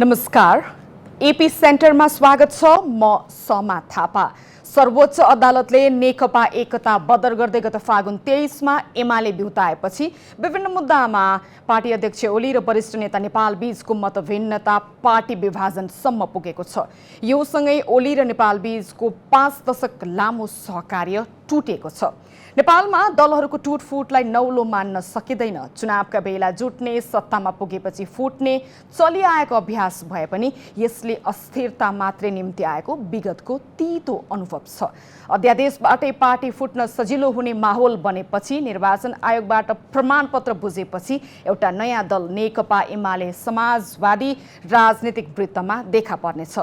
नमस्कार, एपी सेन्टरमा स्वागत छ। म समा थापा। सर्वोच्च अदालतले नेकपा एकता बदर गर्दै गत फागुन 23मा एमाले बिउताएपछि विभिन्न मुद्दामा पार्टी अध्यक्ष ओली र वरिष्ठ नेता नेपाल बीचको मतभिन्नता पार्टी विभाजनसम्म पुगेको छ। यो सँगै ओली र नेपाल बीचको 5 दशक लामो सहकार्य टुटेको छ। नेपालमा दलहरूको टुटफुटलाई नौलो मान्न सकिँदैन। चुनावका बेला जुट्ने, सत्तामा पुगेपछि फुट्ने चलिआएको अभ्यास भए पनि यसले अस्थिरता मात्रै निम्ति आएको विगतको तीतो अनुभव छ। अध्यादेशबाटै पार्टी फुट्न सजिलो हुने माहौल बनेपछि, निर्वाचन आयोगबाट प्रमाणपत्र बुझेपछि एउटा नयाँ दल नेकपा एमाले समाजवादी राजनीतिक वृत्तमा देखा पर्नेछ।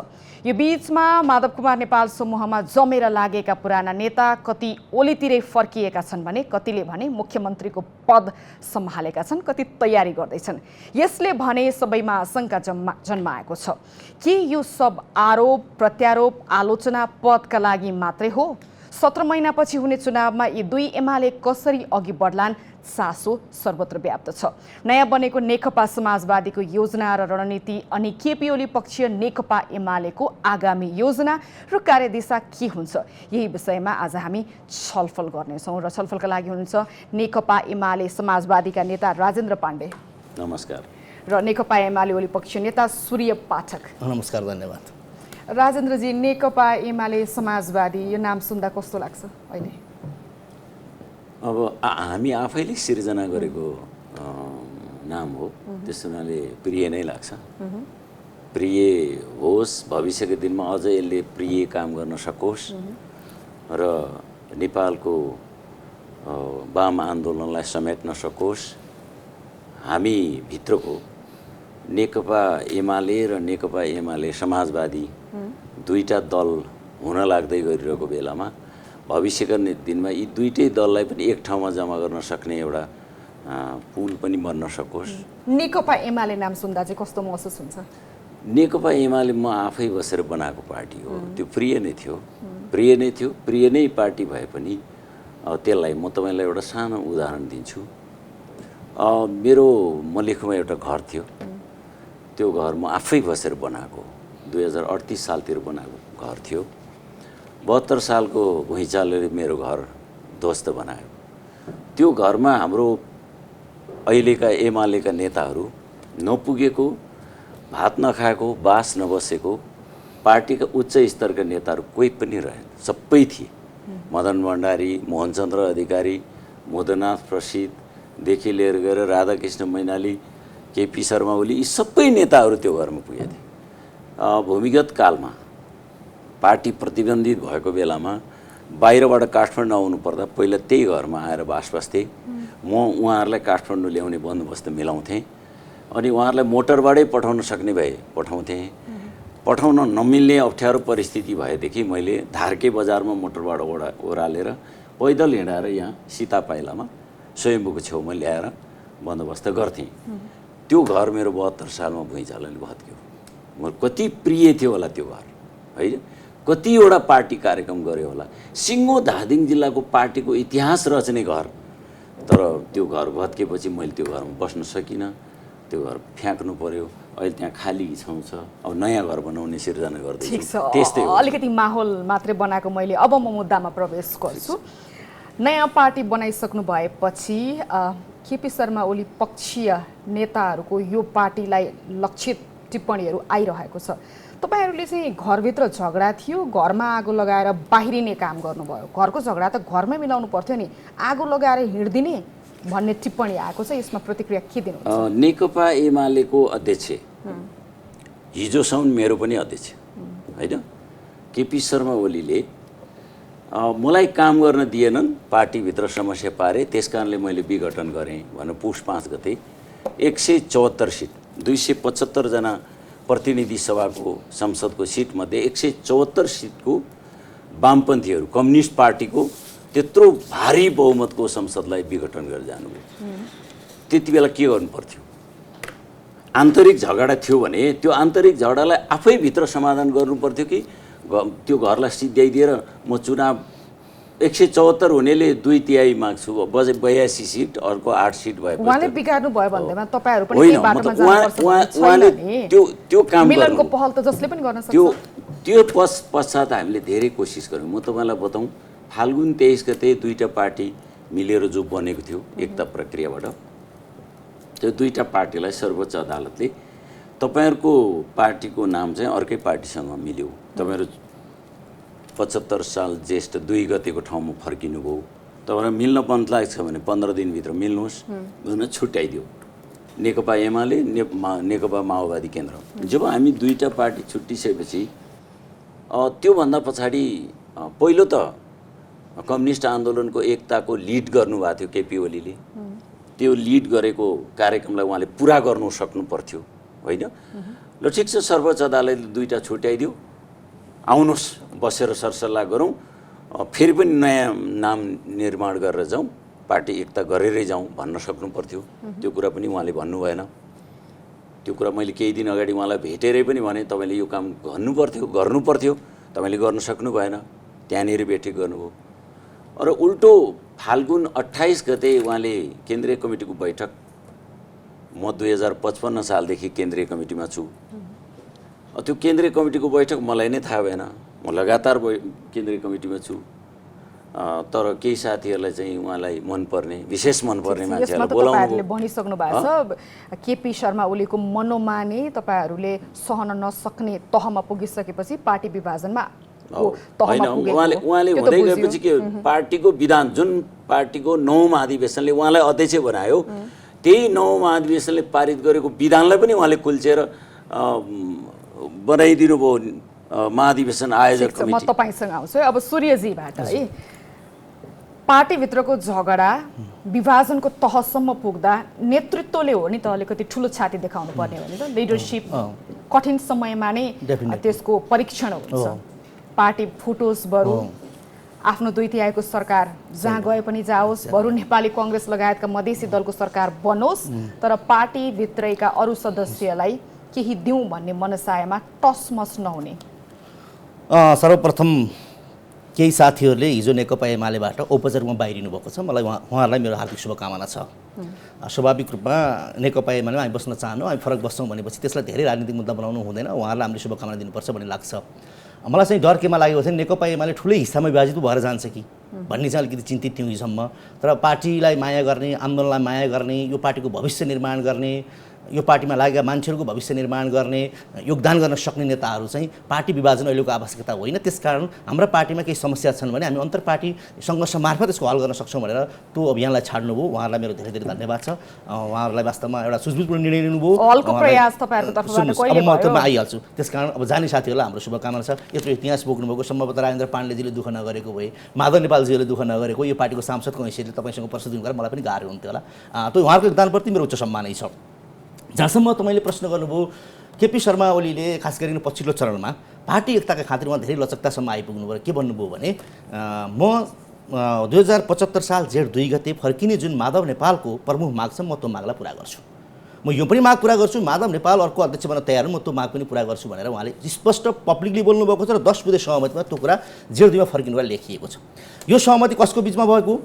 यो बीचमा माधव कुमार नेपाल समूहमा जमेर लागेका पुराना नेता कति ओलीतिरै फर्किएका छन् भने कतिले भने मुख्यमन्त्रीको पद सम्हालेका छन्, कति तयारी गर्दैछन्। यसले भने सबैमा आशंका जन्माएको छ कि यो सब आरोप प्रत्यारोप आलोचना पदका लागि मात्रै हो। 17 महिनापछि हुने चुनावमा यी दुई एमाले कसरी अघि बढ्लान् चासो सर्वत्र व्याप्त छ। नयाँ बनेको नेकपा समाजवादीको योजना र रणनीति अनि केपी ओली पक्षीय नेकपा एमालेको आगामी योजना र कार्यदिशा के हुन्छ, यही विषयमा आज हामी छलफल गर्नेछौँ। र छलफलका लागि हुनुहुन्छ नेकपा एमाले समाजवादीका नेता राजेन्द्र पाण्डे। नमस्कार। र नेकपा एमाले ओली पक्षीय नेता सूर्य पाठक। नमस्कार, धन्यवाद। राजेन्द्रजी, नेकपा एमाले समाजवादी यो नाम सुन्दा कस्तो लाग्छ अहिले? अब हामी आफैले सिर्जना गरेको नाम हो, त्यस हुनाले प्रिय नै लाग्छ। प्रिय होस्, भविष्यको दिनमा अझ यसले प्रिय काम गर्न सकोस् र नेपालको वाम आन्दोलनलाई समेट्न सकोस्। हामी भित्रको नेकपा एमाले र नेकपा एमाले समाजवादी दुईटा दल हुन लाग्दै गरिरहेको बेलामा भविष्यका दिनमा यी दुईटै दललाई पनि एक ठाउँमा जम्मा गर्न सक्ने एउटा पुल पनि बन्न सकोस्। नेकपा एमाले नाम सुन्दा चाहिँ कस्तो महसुस हुन्छ? नेकपा एमाले म आफै बसेर बनाएको पार्टी हो। त्यो प्रिय नै थियो, प्रिय नै पार्टी भए पनि त्यसलाई म तपाईँलाई एउटा सानो उदाहरण दिन्छु। म लेखुमा एउटा घर थियो। त्यो घर म आफै बसेर बनाएको, 2038 सालतिर बनाएको घर थियो। 72 सालको भुइँचालोले मेरो घर ध्वस्त बनायो। त्यो घरमा हाम्रो अहिलेका एमालेका नेताहरू नपुगेको, भात नखाएको, बास नबसेको, पार्टीका उच्च स्तरका नेताहरू कोही पनि रहेन, सबै थिए। मदन भण्डारी, मोहनचन्द्र अधिकारी, मोदनाथ प्रसिद्धदेखि लिएर गएर राधाकृष्ण मैनाली, केपी शर्मा ओली, यी सबै नेताहरू त्यो घरमा पुगेका थिए। भूमिगत कालमा पार्टी प्रतिबन्धित भएको बेलामा बाहिरबाट काठमाडौँ आउनु पर्दा पहिला त्यही घरमा आएर बास बस्थेँ। म उहाँहरूलाई काठमाडौँ ल्याउने बन्दोबस्त मिलाउँथेँ। अनि उहाँहरूलाई मोटरबाटै पठाउन सक्ने भए पठाउँथेँ। पठाउन नमिल्ने अप्ठ्यारो परिस्थिति भएदेखि मैले धारके बजारमा मोटरबाट ओह्रालेर पैदल हिँडाएर यहाँ सीता पाइलामा स्वयम्भूको छेउमा ल्याएर बन्दोबस्त गर्थेँ। त्यो घर मेरो 72 सालमा भुइँचालोले भत्क्यो। म कति प्रिय थियो होला त्यो घर, होइन? कतिवटा पार्टी कार्यक्रम गऱ्यो होला। सिङ्गो धादिङ जिल्लाको पार्टीको इतिहास रच्ने घर। तर त्यो घर भत्केपछि मैले त्यो घरमा बस्न सकिनँ। त्यो घर फ्याँक्नु पर्यो। अहिले त्यहाँ खाली ठाउँ छ। अब नयाँ घर बनाउने सिर्जना गर्दैछु। त्यस्तै हो। अलिकति माहौल मात्रै बनाएको मैले। अब म मुद्दामा प्रवेश गर्छु। नयाँ पार्टी बनाइसक्नु भएपछि केपी शर्मा ओली पक्षीय नेताहरूको यो पार्टीलाई लक्षित टिप्पणीहरू आइरहेको छ। तपाईहरूले चाहिँ घरभित्र झगडा थियो, घरमा आगो लगाएर बाहिरिने काम गर्नुभयो। घरको झगडा त घरमै मिलाउनु पर्थ्यो नि, आगो लगाएर हिँड्दिने भन्ने टिप्पणी आएको छ। यसमा प्रतिक्रिया के दिनुहुन्छ? नेकपा एमालेको अध्यक्ष, हिजोसम्म मेरो पनि अध्यक्ष, होइन, केपी शर्मा ओलीले मलाई काम गर्न दिएनन्, पार्टीभित्र समस्या पारे, त्यस कारणले मैले विघटन गरेँ भनेर पुष 5 गते 174 सिट, 275 जना प्रतिनिधि सभाको संसदको सिटमध्ये 174 सिटको वामपन्थीहरू, कम्युनिस्ट पार्टीको त्यत्रो भारी बहुमतको संसदलाई विघटन गरेर जानुभयो। त्यति बेला के गर्नु पर्थ्यो? आन्तरिक झगडा थियो भने त्यो आन्तरिक झगडालाई आफै भित्र समाधान गर्नु पर्थ्यो कि त्यो घरलाई सिद्ध्याइदिएर म चुनाव 174 हुनेले 2/3 माग्छु, 82 सिट, अर्को 8 सिट भएपछि उहाँले बिगार्नु भयो भन्दैमा तपाईँहरू पनि होइन, त्यही बाटोमा मतलब उहाँले जानुपर्छ त्यो काम मिलनको गर्नु, पहल त जसले पनि गर्न सक्छ। त्यो पश्चात हामीले धेरै कोसिस गर्यौँ। म तपाईँलाई बताउँ, फाल्गुन 23 गते दुईटा पार्टी मिलेर जो बनेको थियो एकता प्रक्रियाबाट, त्यो दुईटा पार्टीलाई सर्वोच्च अदालतले तपाईँहरूको पार्टीको नाम चाहिँ अर्कै पार्टीसँग मिल्यो, तपाईँहरू 75 साल ज्येष्ठ 2 गतेको ठाउँमा फर्किनुभयो, तपाईँलाई मिल्न मन लाग्छ भने 15 दिनभित्र मिल्नुहोस् भनेर छुट्याइदियो नेकपा एमाले, नेकपा माओवादी केन्द्र। जब हामी दुईटा पार्टी छुट्टिसकेपछि त्योभन्दा पछाडि पहिलो त कम्युनिस्ट आन्दोलनको एकताको लिड गर्नुभएको थियो केपी ओलीले, त्यो लिड गरेको कार्यक्रमलाई उहाँले पुरा गर्नु सक्नु पर्थ्यो होइन। ल ठिक छ, सर्वोच्च अदालतले दुईटा छुट्याइदियो, आउनुहोस् बसेर सरसल्लाह गरौँ, फेरि पनि नयाँ नाम निर्माण गरेर जाउँ, पार्टी एकता गरेरै जाउँ भन्न सक्नु पर्थ्यो। त्यो कुरा पनि उहाँले भन्नु भएन। त्यो कुरा मैले केही दिन अगाडि उहाँलाई भेटेरै पनि भने तपाईँले यो काम गर्नु पर्थ्यो, तपाईँले गर्न सक्नु भएन, त्यहाँनिर भेटेक गर्नुभयो। र उल्टो फाल्गुन 28 गते उहाँले केन्द्रीय कमिटीको बैठक, म 2055 सालदेखि केन्द्रीय कमिटीमा छु, त्यो केन्द्रीय कमिटीको बैठक मलाई नै थाहा भएन, म लगातार केन्द्रीय कमिटीमा छु, तर केही साथीहरूलाई चाहिँ उहाँलाई मनपर्ने, विशेष मनपर्ने मान्छेहरूलाई बोलाउनु भनिसक्नु भएको छ। केपी शर्मा ओलीको मनोमानी तपाईँहरूले सहन नसक्ने तहमा पुगिसकेपछि पार्टी विभाजनमा होइन, उहाँले हुँदै गएपछि के पार्टीको विधान, जुन पार्टीको 9औं महाधिवेशनले उहाँलाई अध्यक्ष बनायो, त्यही 9औं महाधिवेशनले पारित गरेको विधानलाई पनि उहाँले कुल्चेर बनाइदिनु भयो महाधिवेशन आयोजक कमिटी। म तपाईँसँग आउँछु अब सूर्यजीबाट है। पार्टीभित्रको झगडा विभाजनको तहसम्म पुग्दा नेतृत्वले हो नि त अलिकति ठुलो छाती देखाउनु पर्ने हो नि त। लिडरसिप कठिन समयमा नै त्यसको परीक्षण हुन्छ। पार्टी फुटोस् बरु आफ्नो 2/3 सरकार जहाँ गए पनि जाओस्, बरु नेपाली कांग्रेस लगायतका मधेसी दलको सरकार बनोस्, तर पार्टीभित्रैका अरू सदस्यलाई केही दिउँ भन्ने मनसायमा टसमस नहुने। सर्वप्रथम केही साथीहरूले हिजो नेकपा एमालेबाट औपचारिक रूपमा बाहिरिनु भएको छ, मलाई उहाँहरूलाई मेरो हार्दिक शुभकामना छ। स्वाभाविक रूपमा नेकपा एमालेमा हामी बस्न चाहनु, हामी फरक बस्छौँ भनेपछि त्यसलाई धेरै राजनीतिक मुद्दा बनाउनु हुँदैन, उहाँहरूलाई हामीले शुभकामना दिनुपर्छ भन्ने लाग्छ। मलाई चाहिँ डर केमा लागेको थियो, नेकपा एमाले ठुलै हिस्सामा विभाजित भएर जान्छ कि भन्ने चाहिँ अलिकति चिन्तित थियौँ हिजोसम्म। तर पार्टीलाई माया गर्ने, आन्दोलनलाई माया गर्ने, यो पार्टीको भविष्य निर्माण गर्ने, यो पार्टीमा लागेका मान्छेहरूको भविष्य निर्माण गर्ने, योगदान गर्न सक्ने नेताहरू चाहिँ पार्टी विभाजन अहिलेको आवश्यकता होइन। त्यसकारण हाम्रा पार्टीमा केही समस्या छन् भने हामी अन्तर्पार्टी सङ्घर्ष मार्फत यसको हल गर्न सक्छौँ भनेर त्यो अभियानलाई छाड्नुभयो। उहाँहरूलाई मेरो धेरै धेरै धन्यवाद छ। उहाँहरूलाई वास्तवमा एउटा सुझबुझपूर्ण निर्णय लिनुभयो। हलको प्रयास तपाईँहरूको तर्फबाट कहिले भयो? अब म आइहाल्छु। त्यसकारण अब जाने साथीहरूलाई हाम्रो शुभकामना छ। यत्रो इतिहास बोक्नुभएको, सम्भवतः राजेन्द्र पाण्डेजीले दुःख नगरेको भए, माधव नेपालजीले दुःख नगरेको, यो पार्टीको सांसदको हैसियतले तपाईँसँग प्रस्तुति गरेर मलाई पनि गाह्रो हुन्थ्यो होला। त्यो उहाँहरूको योगदानप्रति मेरो उच्च सम्मानै छ। जहाँसम्म तपाईँले प्रश्न गर्नुभयो, केपी शर्मा ओलीले खास गरी पछिल्लो चरणमा पार्टी एकताका खातिर उहाँ धेरै लचकतासम्म आइपुग्नु भयो। के भन्नुभयो भने म 2075 साल जेठ 2 गते फर्किने जुन माधव नेपालको प्रमुख माग छ, म त्यो मागलाई पुरा गर्छु, म यो पनि माग पुरा गर्छु, माधव नेपाल अर्को अध्यक्ष बन्न तयार हुँ, म त्यो माग पनि पुरा गर्छु भनेर उहाँले स्पष्ट पब्लिकली बोल्नुभएको छ र 10 बुधे सहमतिमा त्यो कुरा जेठ 2 मा फर्किनुलाई लेखिएको छ। यो सहमति कसको बिचमा भएको?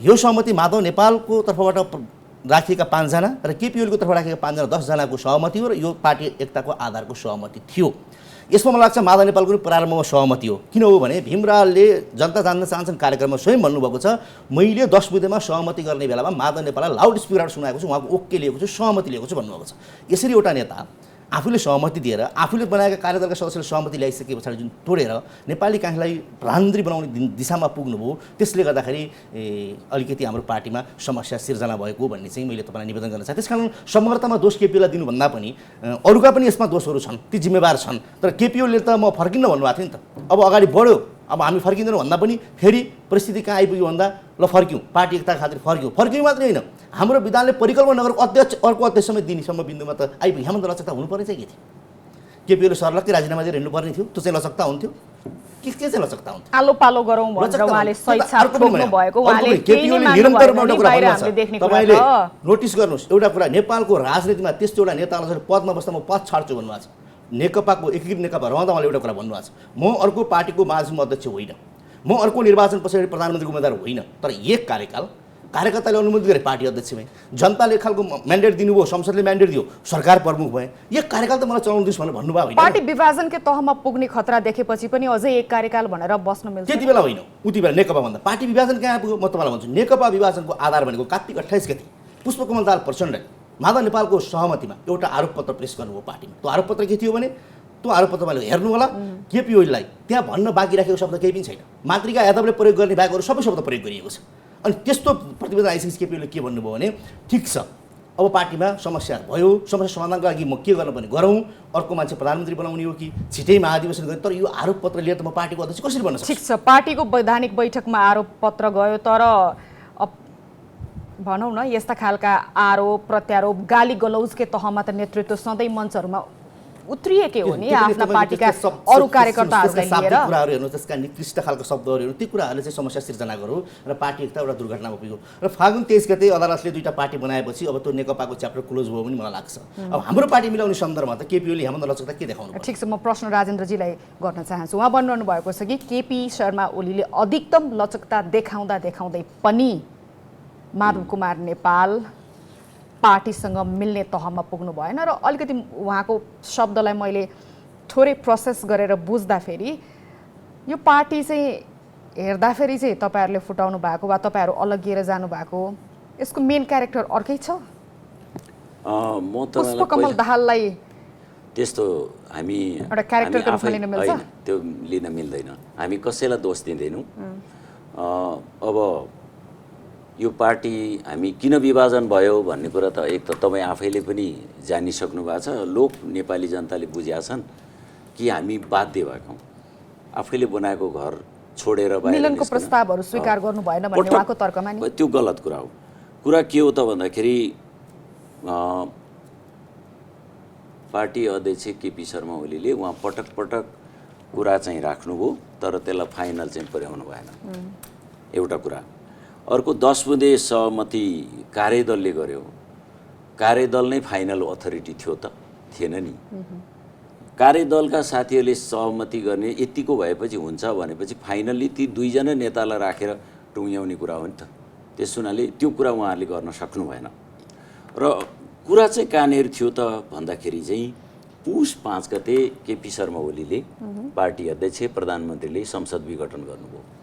यो सहमति माधव नेपालको तर्फबाट राखिएका 5 जना र केपी ओलीको तर्फबाट राखिएका 5 जना 10 जनाको सहमति हो र यो पार्टी एकताको आधारको सहमति थियो। यसमा मलाई लाग्छ माधव नेपालको पनि प्रारम्भमा सहमति हो। किन हो भने भीमरावले जनता जान्न चाहन्छन् कार्यक्रममा स्वयं भन्नुभएको छ, मैले 10 बुधेमा सहमति गर्ने बेलामा माधव नेपाललाई लाउड स्पिकरबाट सुनाएको छु, उहाँको ओके लिएको छु, सहमति लिएको छु भन्नुभएको छ। यसरी एउटा नेता आफूले सहमति दिएर आफूले बनाएका कार्यदलका सदस्यले सहमति ल्याइसके पछाडि जुन तोडेर नेपाली काङ्ग्रेसलाई प्रधानमन्त्री बनाउने दिशामा पुग्नुभयो, त्यसले गर्दाखेरि अलिकति हाम्रो पार्टीमा समस्या सिर्जना भएको भन्ने चाहिँ मैले तपाईँलाई निवेदन गर्न चाहन्छु। त्यसकारण समग्रतामा दोष केपीओलाई दिनुभन्दा पनि अरूका पनि यसमा दोषहरू छन्, ती जिम्मेवार छन्। तर केपीओले त म फर्किन्न भन्नुभएको थियो नि त, अब अगाडि बढ्यो, अब हामी फर्किँदैनौँ भन्दा पनि फेरि परिस्थिति कहाँ आइपुग्यो भन्दा ल फर्क्यौँ, पार्टी एकता खातिर फर्क्यौँ मात्रै होइन, हाम्रो विधानले परिकल्पना नगरेको अध्यक्ष अर्को अध्यक्षसम्म दिनेसम्म बिन्दुमा त आइपुग्यो। हाम्रो त लचकता हुनुपर्ने चाहिँ के थियो? केपीओले सरलक्कै राजीनामा दिएर हिँड्नुपर्ने थियो, त्यो चाहिँ लचकता हुन्थ्यो के चाहिँ लचकता हुन्थ्यो? आलो पालो गरौँ भनेर उहाँले स्वेच्छा छोड्नु भएको, उहाँले केही नै मान्नु भएन, बाहिर हामीले देख्ने कुरा तपाईले नोटिस गर्नुहोस्। एउटा कुरा, नेपालको राजनीतिमा त्यस्तो एउटा नेतालाई पदमा बस्दा म पद छाड्छु भन्नुभएको छ। नेकपाको एकीकृत नेकपा रहँदा उहाँले एउटा कुरा भन्नुभएको छ, म अर्को पार्टीको महासचिव अध्यक्ष होइन, म अर्को निर्वाचन पछाडि प्रधानमन्त्रीको उम्मेदवार होइन, तर एक कार्यकर्ताले अनुमोदित गरे पार्टी अध्यक्षमै, जनताले खालको म्यान्डेट दिनुभयो, संसदले म्यान्डेट दियो, सरकार प्रमुख भए, एक कार्यकाल त मलाई चलाउनु दिस् भनेर भन्नुभयो होइन? पार्टी विभाजनकै तहमा पुग्ने खतरा देखेपछि पनि अझै एक कार्यकाल भनेर बस्न मिल्छ? त्यति बेला होइन, उति बेला नेकपा भन्दा पार्टी विभाजन कहाँ पुग्यो? म तपाईँलाई भन्छु, नेकपा विभाजनको आधार भनेको कार्तिक 28 गते पुष्पकमल दाहाल प्रचण्डले माधव नेपालको सहमतिमा एउटा आरोपपत्र पेश गर्नुभयो पार्टीमा। त्यो आरोपपत्र के थियो भने, त्यो आरोपपत्रमा हेर्नु होला, केपी ओलीलाई त्यहाँ भन्न बाँकी राखेको शब्द केही पनि छैन। मातृका यादवले प्रयोग गर्ने बाहेक अरू सबै शब्द प्रयोग गरिएको छ। अनि त्यस्तो प्रतिवेदन आइसकेपछि केपी ओलीले के भन्नुभयो भने, ठिक छ, अब पार्टीमा समस्या भयो, समस्या समाधानको लागि म के गर्नुपर्ने गरौँ, अर्को मान्छे प्रधानमन्त्री बनाउने हो कि छिटै महाधिवेशन गर्ने, तर यो आरोपपत्र लिएर त म पार्टीको अध्यक्ष कसरी बन्न सक्छु? ठिक छ, पार्टीको वैधानिक बैठकमा आरोपपत्र गयो, तर भनौँ न यस्ता खालका आरोप प्रत्यारोप गाली गलौजकै तहमा त नेतृत्व सधैँ मञ्चहरूमा उत्रिएकै हो नि आफ्ना पार्टीका अरू कार्यकर्ताहरूलाई लिएर। कुराहरू हेर्नु, त्यसका निकृष्ट खालको शब्दहरू हेर्नु, ती कुराहरूले चाहिँ समस्या सिर्जना गरौँ र पार्टी एउटा दुर्घटनामा पुग्यो। र फागुन 23 गते अदालतले दुईटा पार्टी बनाएपछि अब त्यो नेकपाको च्याप्टर क्लोज भयो भने मलाई लाग्छ। अब हाम्रो पार्टी मिलाउने सन्दर्भमा त केपी ओली हेमन्त लचकता के देखाउनु? ठिक छ, म प्रश्न राजेन्द्रजीलाई गर्न चाहन्छु। उहाँ भन्नु भएको छ कि केपी शर्मा ओलीले अधिकतम लचकता देखाउँदै पनि माधव कुमार नेपाल पार्टीसँग मिल्ने तहमा पुग्नु भएन। र अलिकति उहाँको शब्दलाई मैले थोरै प्रोसेस गरेर बुझ्दाखेरि यो पार्टी चाहिँ हेर्दाखेरि चाहिँ तपाईँहरूले फुटाउनु भएको वा तपाईँहरू अलग्गिएर जानुभएको, यसको मेन क्यारेक्टर अर्कै छ? पुष्पकमल दाहाललाई त्यस्तो हामी एउटा क्यारेक्टरको रूपमा लिन मिल्छ? त्यो लिन मिल्दैन। हामी कसैलाई दोष दिँदैनौँ। अब यो पार्टी हामी किन विभाजन भयो भन्ने कुरा त एक त तपाईँ आफैले पनि जानिसक्नु भएको छ, लोक नेपाली जनताले बुझेका छन् कि हामी बाध्य भएका हौँ। आफैले बनाएको घर छोडेर बाहिर मिलनको प्रस्तावहरू स्वीकार गर्नु भएन भन्ने उहाँको तर्कमा नि त्यो गलत कुरा हो। कुरा के हो त भन्दाखेरि पार्टी अध्यक्ष केपी शर्मा ओलीले उहाँ पटक पटक कुरा चाहिँ राख्नुभयो, तर त्यसलाई फाइनल चाहिँ पुर्याउनु भएन, एउटा कुरा। अर्को 10 बुँदे सहमति कार्यदलले गर्यो, कार्यदल नै फाइनल अथोरिटी थियो त थिएन नि। कार्यदलका साथीहरूले सहमति गर्ने यतिको भएपछि हुन्छ भनेपछि फाइनल्ली ती दुईजना नेतालाई राखेर टुङ्ग्याउने कुरा हो नि त। त्यस हुनाले त्यो कुरा उहाँहरूले गर्न सक्नु भएन। र कुरा चाहिँ कहाँनिर थियो त भन्दाखेरि चाहिँ पुष 5 गते केपी शर्मा ओलीले पार्टी अध्यक्ष प्रधानमन्त्रीले संसद विघटन गर्नुभयो।